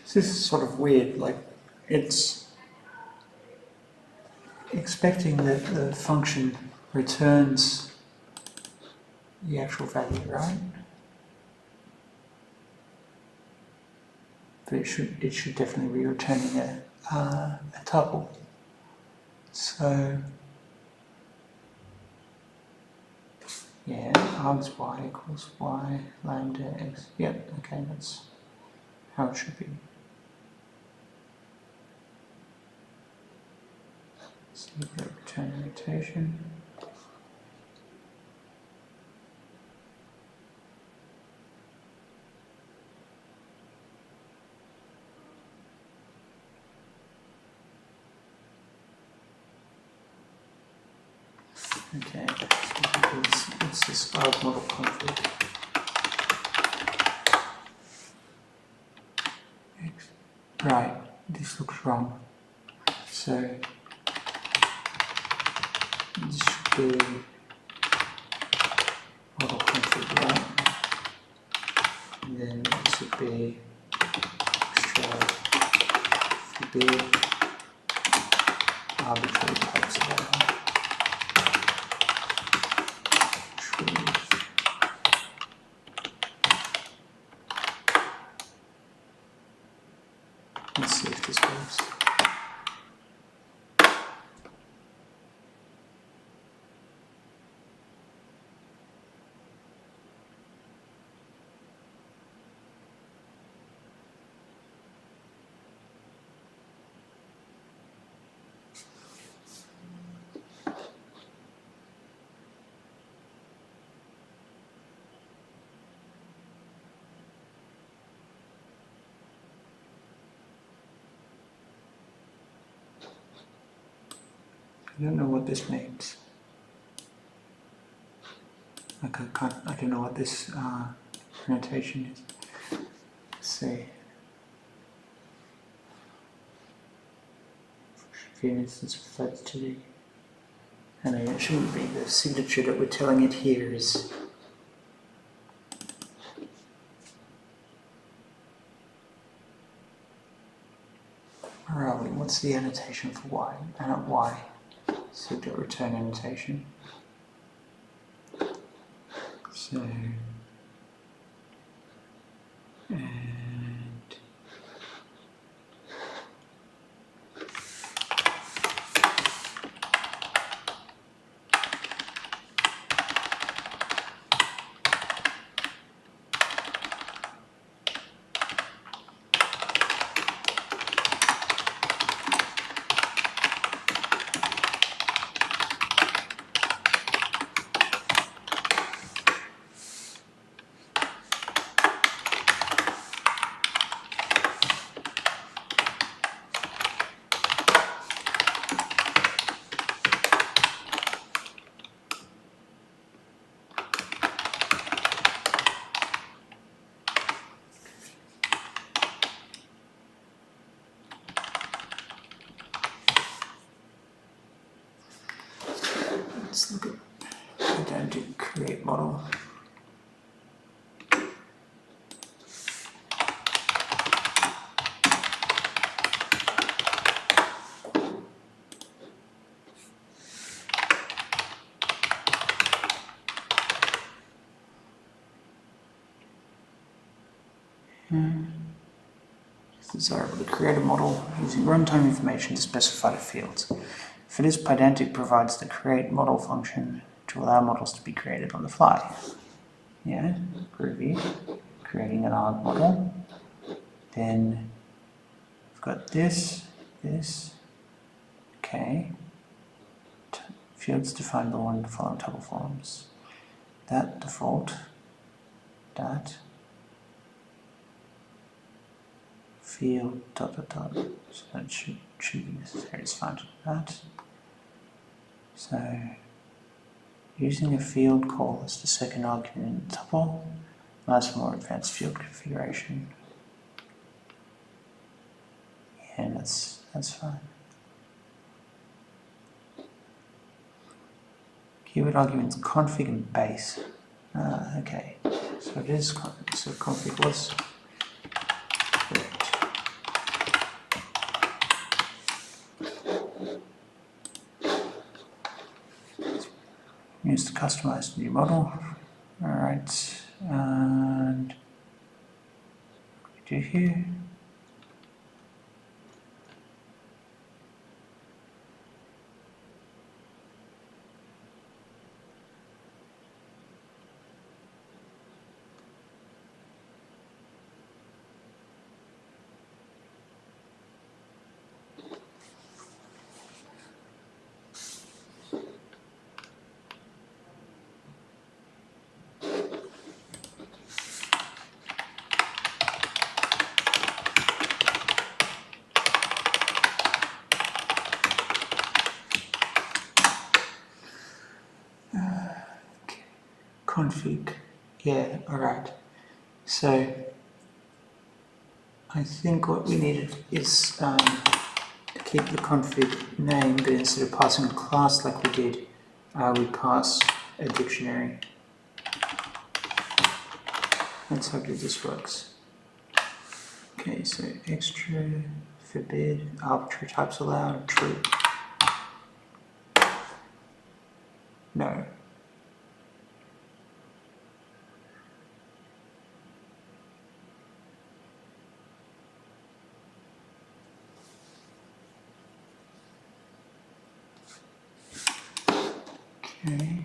So this is sort of weird, like it's expecting that the function returns the actual value, right? But it should definitely be returning a tuple. So yeah, args y equals y lambda x. Yep, okay, that's how it should be. Secret return annotation. Okay, so it's this arg model config. Right, this looks wrong. So this should be explicit B, extra for B, arbitrary types of error. Let's see if this works. I don't know what this means. Like I don't know what this annotation is. Let's see. For instance, refers to the, and it shouldn't be the signature that we're telling it here is. Where are we? What's the annotation for Y? Y. So dot return annotation. So and let's look at Pydantic create model. It's desirable to create a model using runtime information to specify the fields. For this, Pydantic provides the create model function to allow models to be created on the fly. Yeah, groovy. Creating an ARG model. Then we've got this. Okay. Fields definable in the following table forms. That default. That. Field dot. So that should be necessary. It's fine to do that. So using a field call as the second argument in the tuple allows for more advanced field configuration. Yeah, that's fine. Keyword arguments config and base. Okay. So it is so config was correct. Use to customize the new model. Alright, and what do we do here? Config, yeah, alright. So I think what we needed is to keep the config name, but instead of passing a class like we did, we pass a dictionary. Let's hope that this works. Okay, so extra, forbid, arbitrary types allowed, true. No. Okay.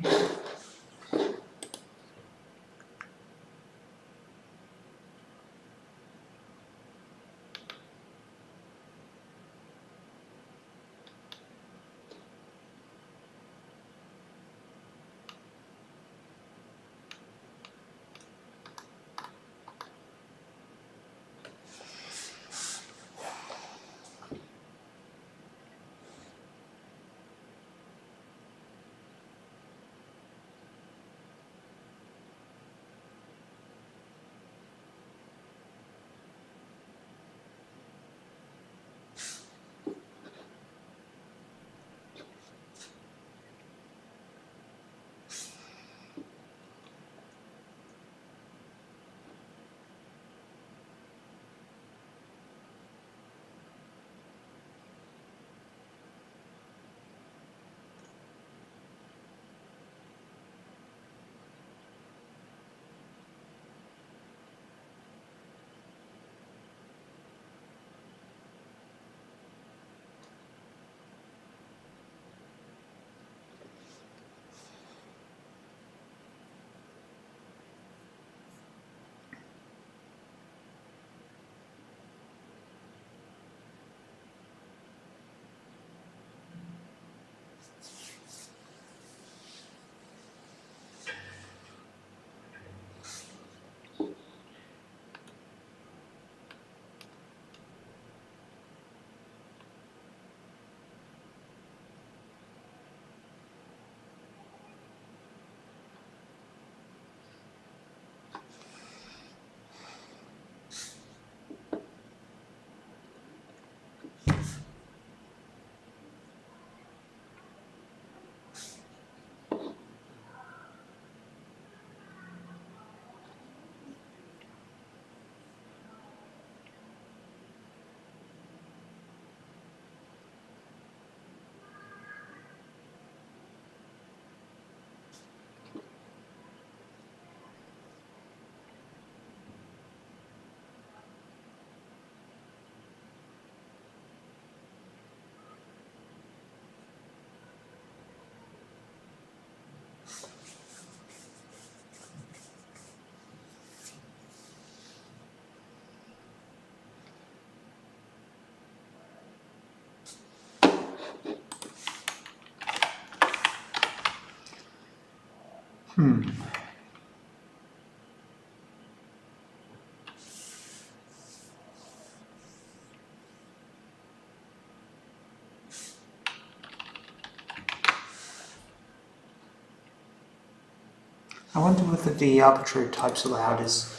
I wonder whether the arbitrary types allowed is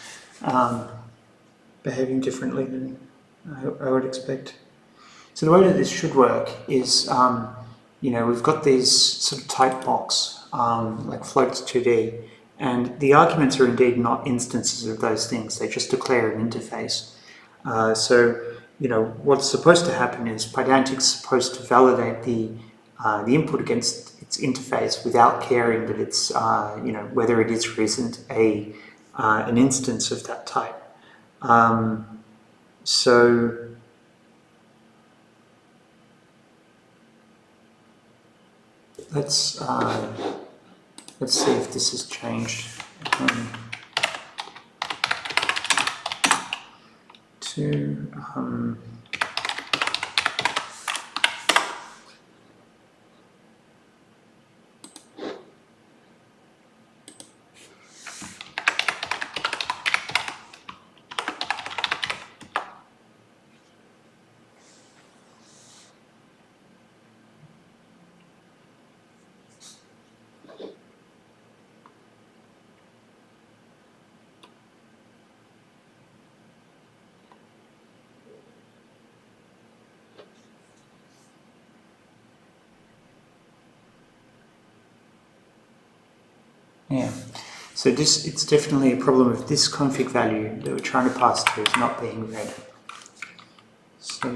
behaving differently than I would expect. So the way that this should work is, we've got these sort of type blocks, like floats 2D, and the arguments are indeed not instances of those things, they just declare an interface. What's supposed to happen is Pydantic's supposed to validate the input against its interface without caring that it's, whether it is or isn't an instance of that type. Let's see if this has changed to yeah. So it's definitely a problem of this config value that we're trying to pass through is not being read. So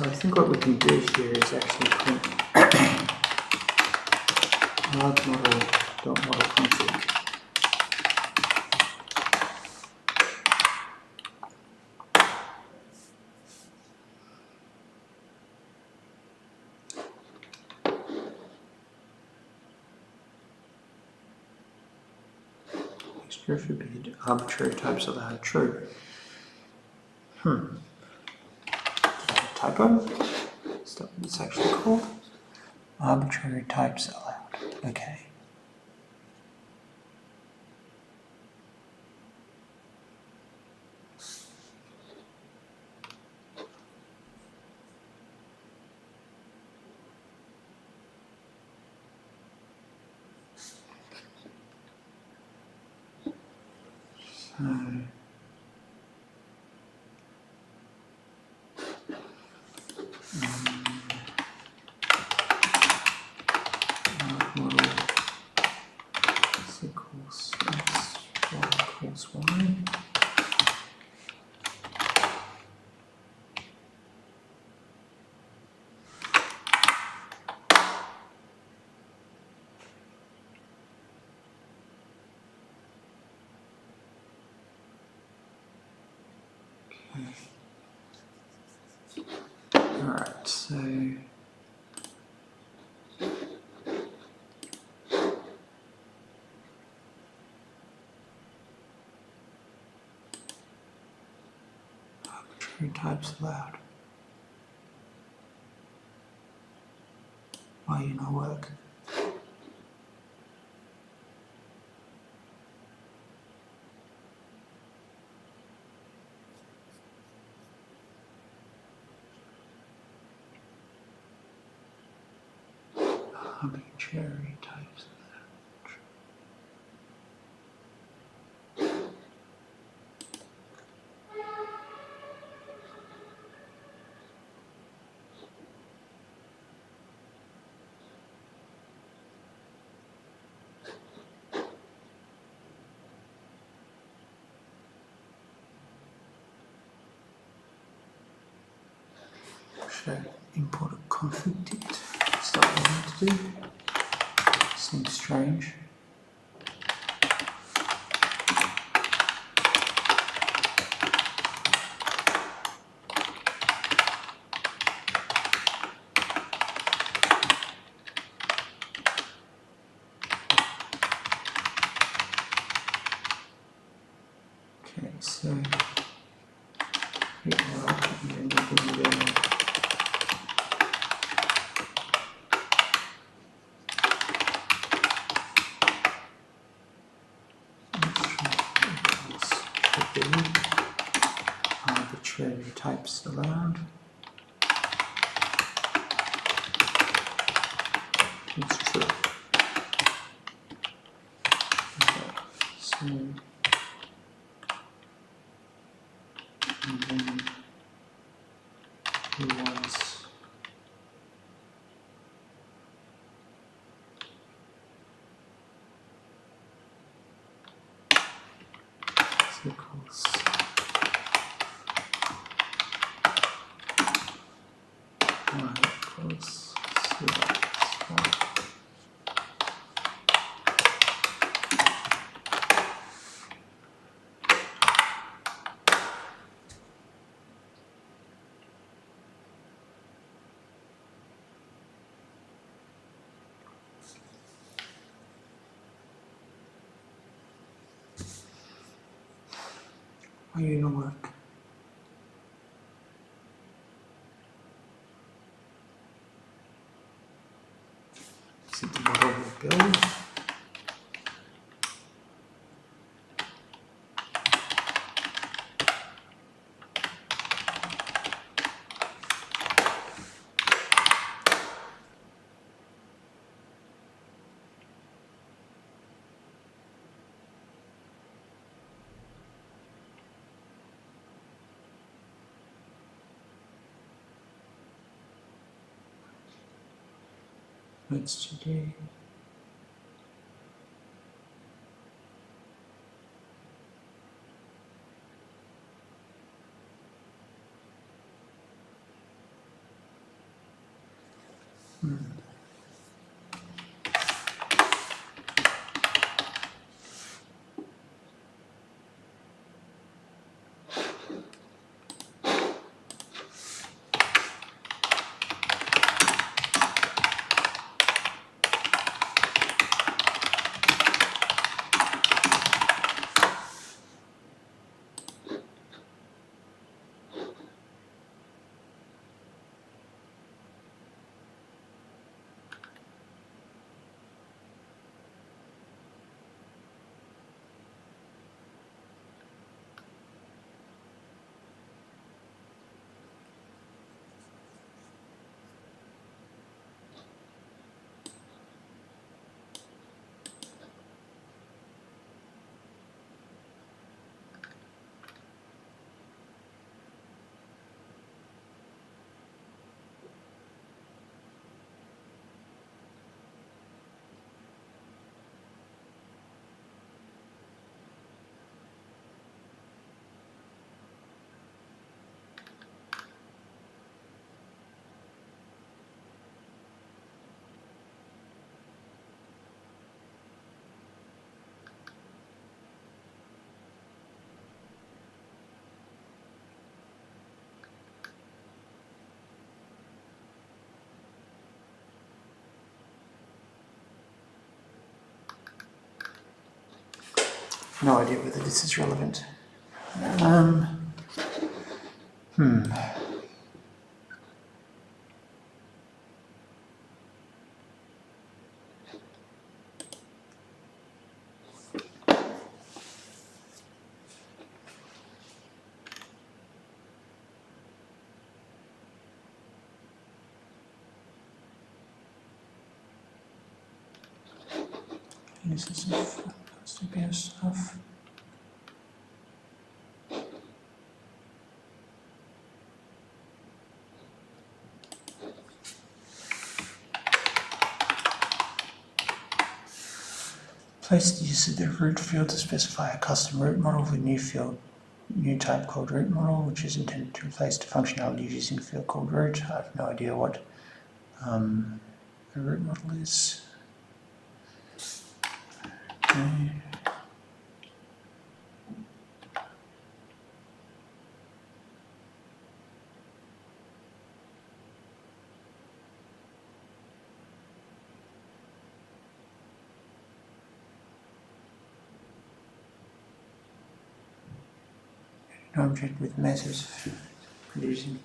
I think what we can do here is actually print large model.model config. Extra forbid arbitrary types allowed. True. Typo? Is that what it's actually called? Arbitrary types allowed. Okay. Model is equals x, y equals y. Alright, so arbitrary types allowed. Why you not work? Arbitrary types allowed. Should I import a config dit? Is that what I need to do? Seems strange. Okay, so here we are. Arbitrary types allowed. It's true. Okay, so and then he wants equals y equals 0. Why you not work? Is it the model we build? Let's today. No idea whether this is relevant. This is CPS stuff. Place the use of the root field to specify a custom root model with new field, new type called root model, which is intended to replace the functionality using a field called root. I have no idea what a root model is. Okay. An object with methods producing.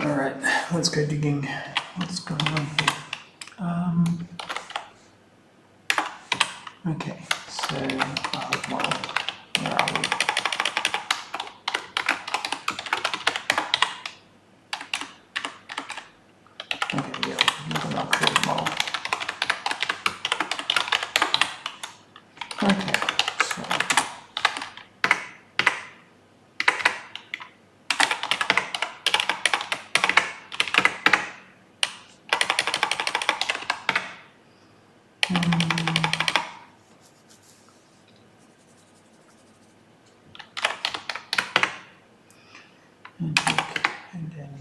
Alright, let's go digging. What's going on here? Okay, so model. Where are we? Okay, yeah, we're not create model. Okay, so and then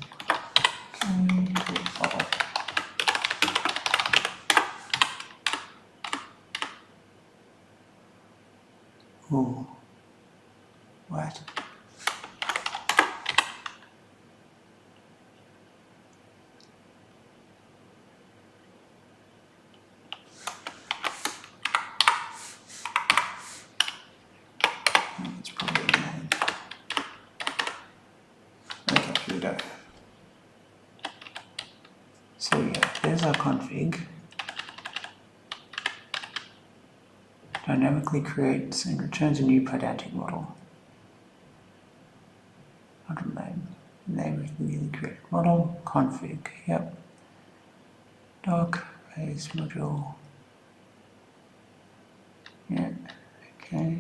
create model. Ooh, what? It's probably there's our config. Dynamically creates and returns a new Pydantic model. Model name. Name of the newly created model. Config. Yep. Doc. Base module. Yeah. Okay.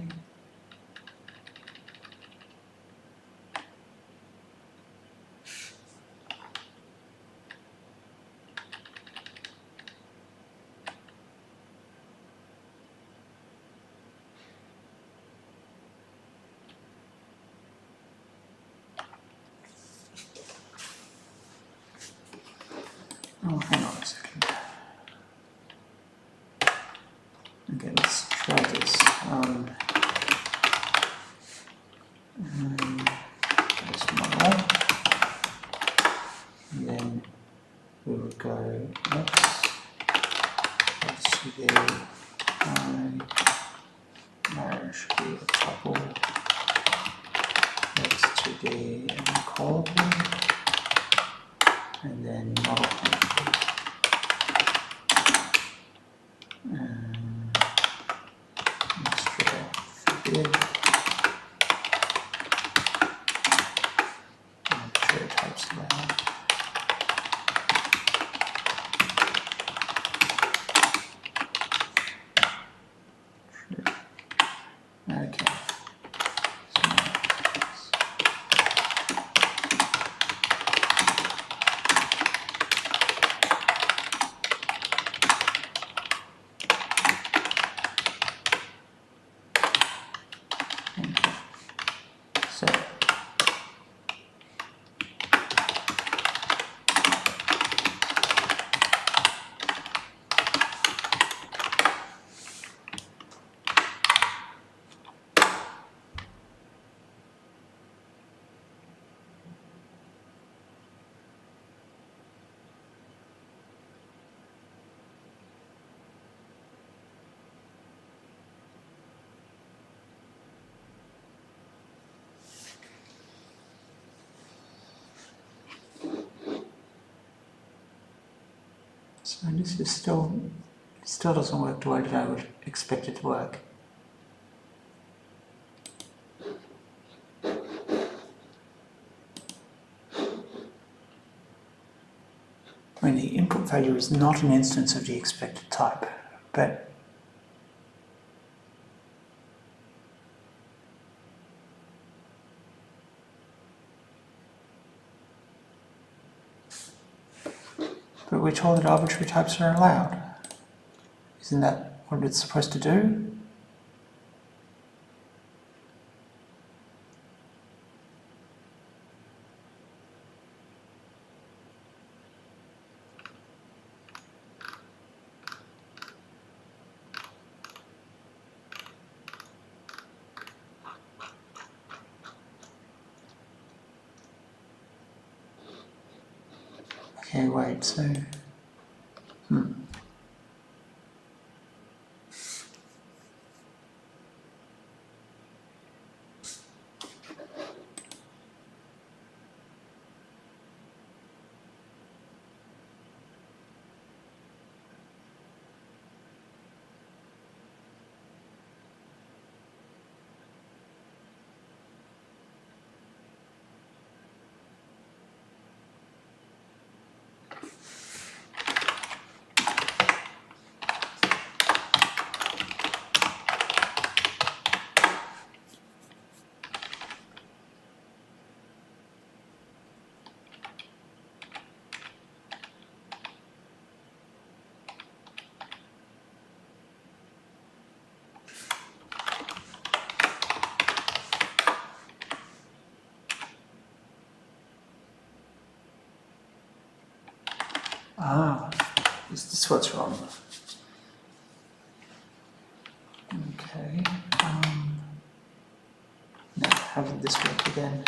Oh, hang on a second. Okay, let's try this. This model. And then we will go let's see there. Marriage should be a couple. Next to the inequality. And then model config. Extra forbid. Arbitrary types allowed. Okay. So this is still doesn't work the way that I would expect it to work. I mean, the input value is not an instance of the expected type, but we're told that arbitrary types are allowed. Isn't that what it's supposed to do? Okay, wait, so... Is this what's wrong? Okay. Now, how did this work again?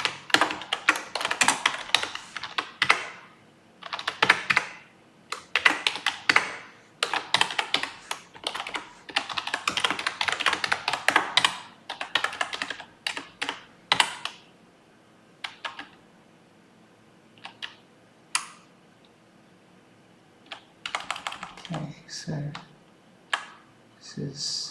so this is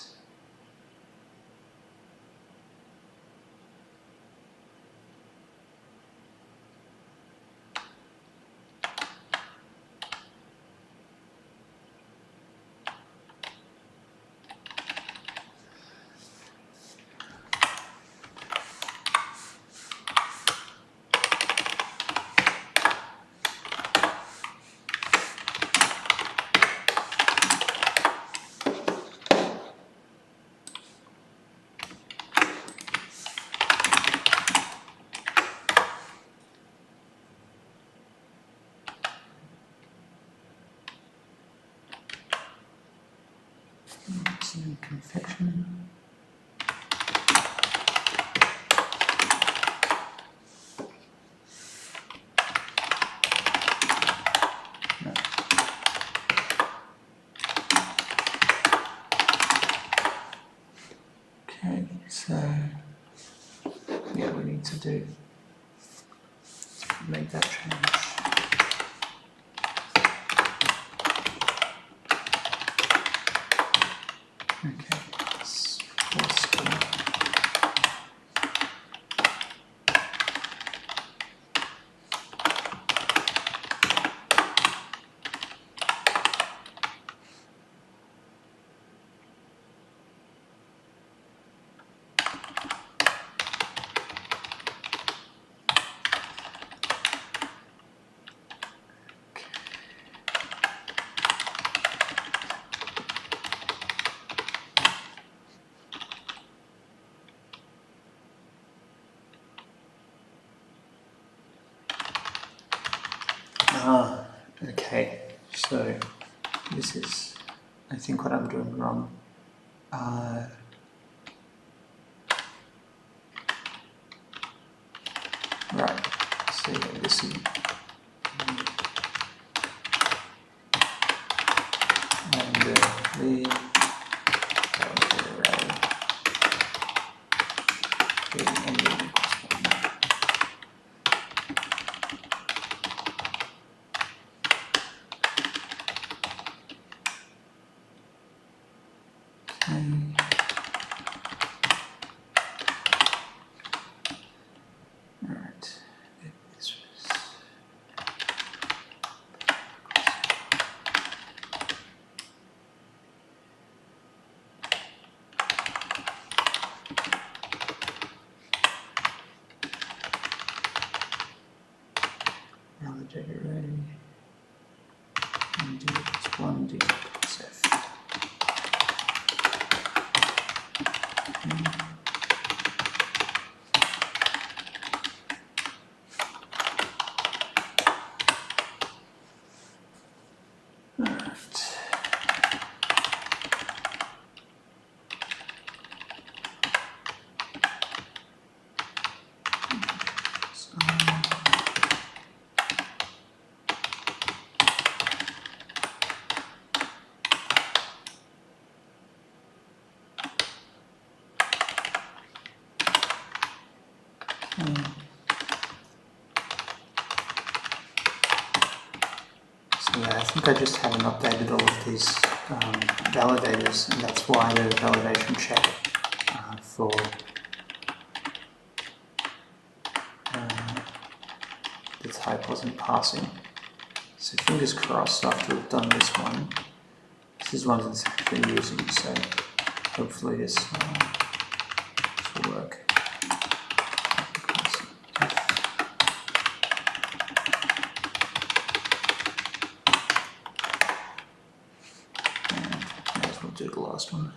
Confection. No. Okay, so yeah, we need to do make that change. Okay, let's go. Okay, so this is, I think, what I'm doing wrong. Right, so yeah, this is, and the array, validator array, and d equals 1, d equals f. So yeah, I think I just haven't updated all of these validators, and that's why the validation check for the type wasn't passing. So fingers crossed after we've done this one. This is one that's actually using, so hopefully this will work. Do the last one.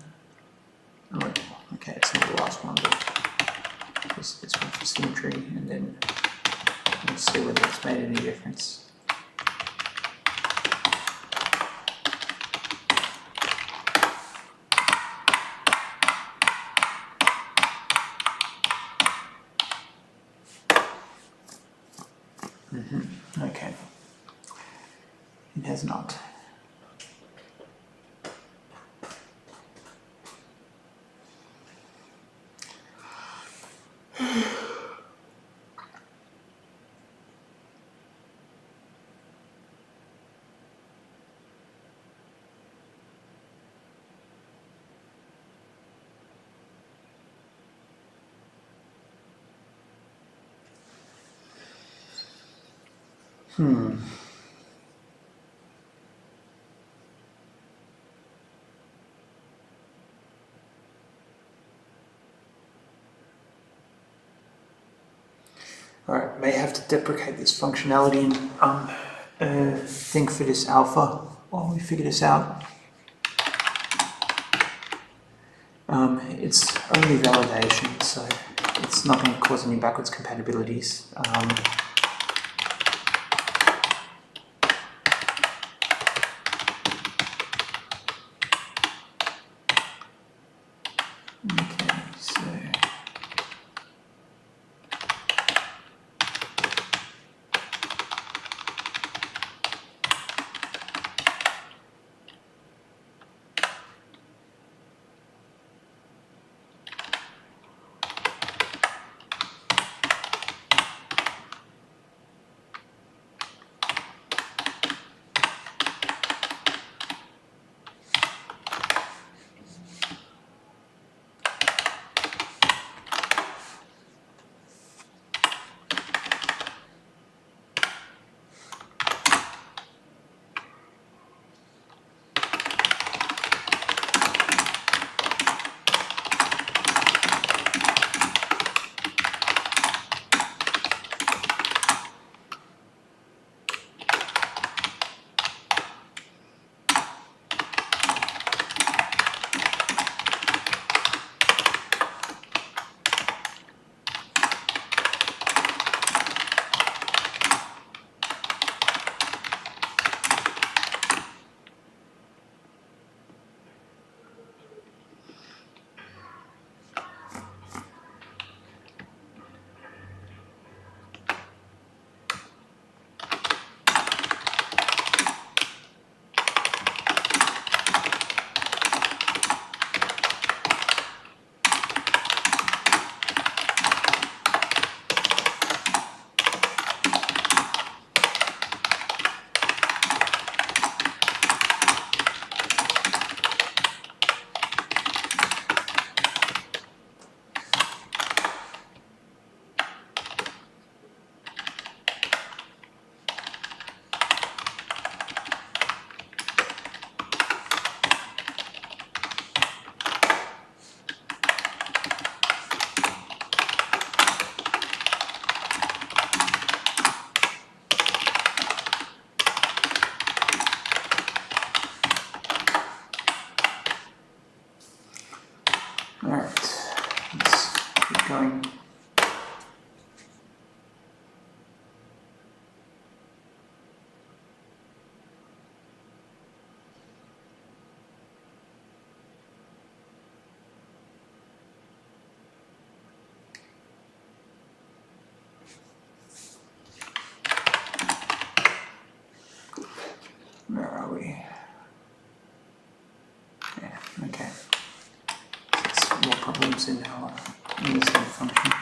Oh, okay, it's not the last one, but this one for symmetry, and then let's see whether it's made any difference. Okay, it has not. Alright, may have to deprecate this functionality and think for this alpha while we figure this out. It's only validation, so it's not going to cause any backwards compatibilities. Okay, so alright, let's keep going. Where are we? Yeah, okay. More problems in our same function.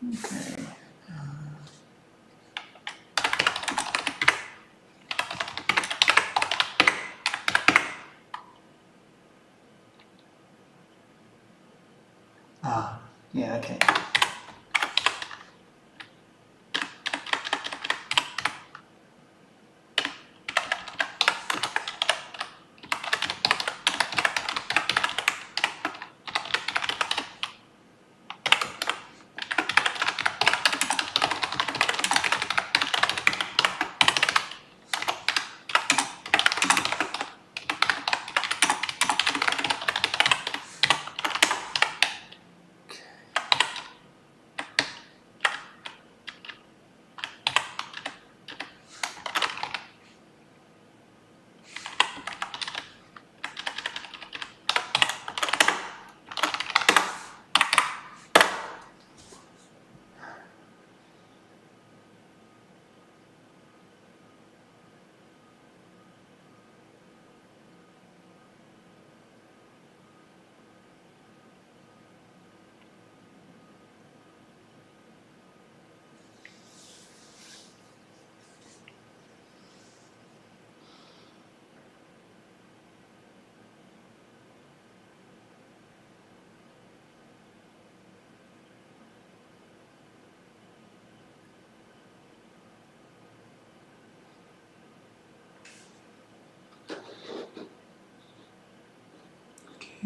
Okay. Yeah, okay.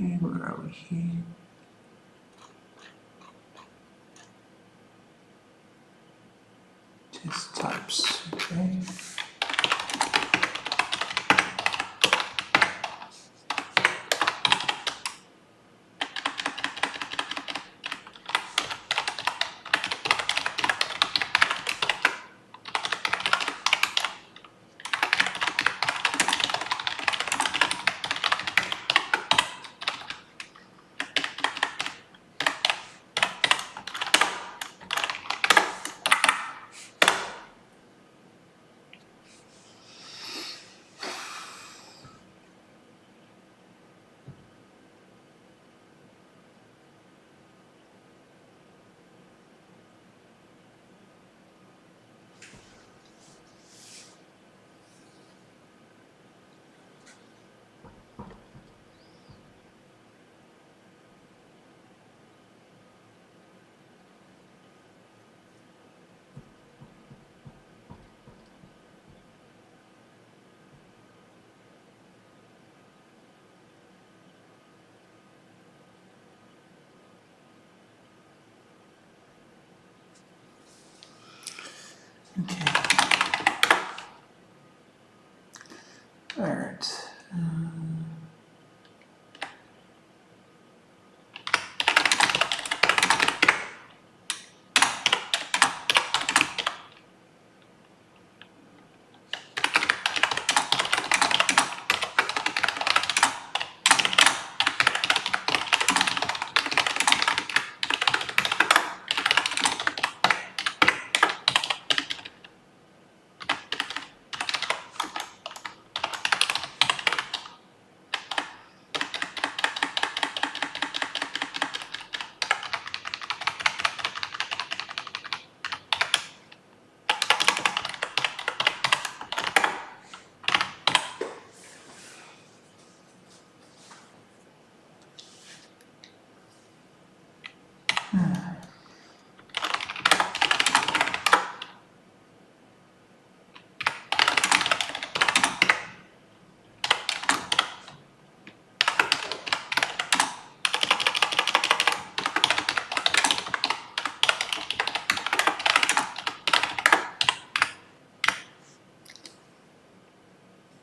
Okay, where are we here? Test types, okay. Okay. All right.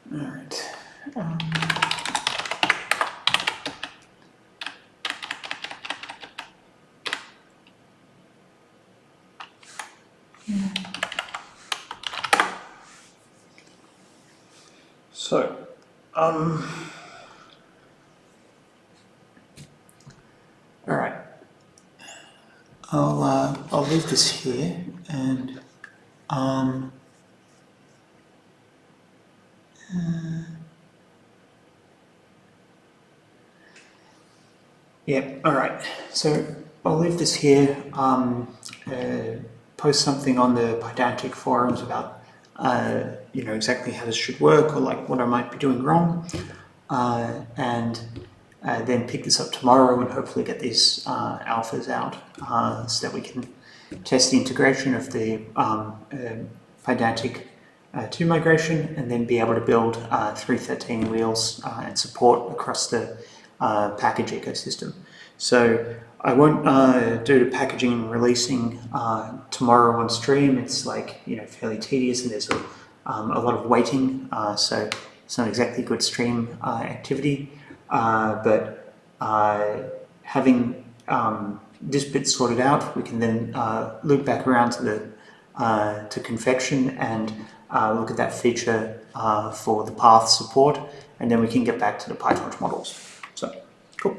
All right. So, all right. I'll leave this here and yeah, all right. So I'll leave this here. Post something on the Pydantic forums about exactly how this should work or like what I might be doing wrong, and then pick this up tomorrow and hopefully get these alphas out so that we can test the integration of the Pydantic 2 migration and then be able to build 313 wheels and support across the package ecosystem. So I won't do the packaging and releasing tomorrow on stream. It's like fairly tedious and there's a lot of waiting, so it's not exactly good stream activity. But having this bit sorted out, we can then loop back around to the to Confection and look at that feature for the path support, and then we can get back to the PyTorch models. So, cool.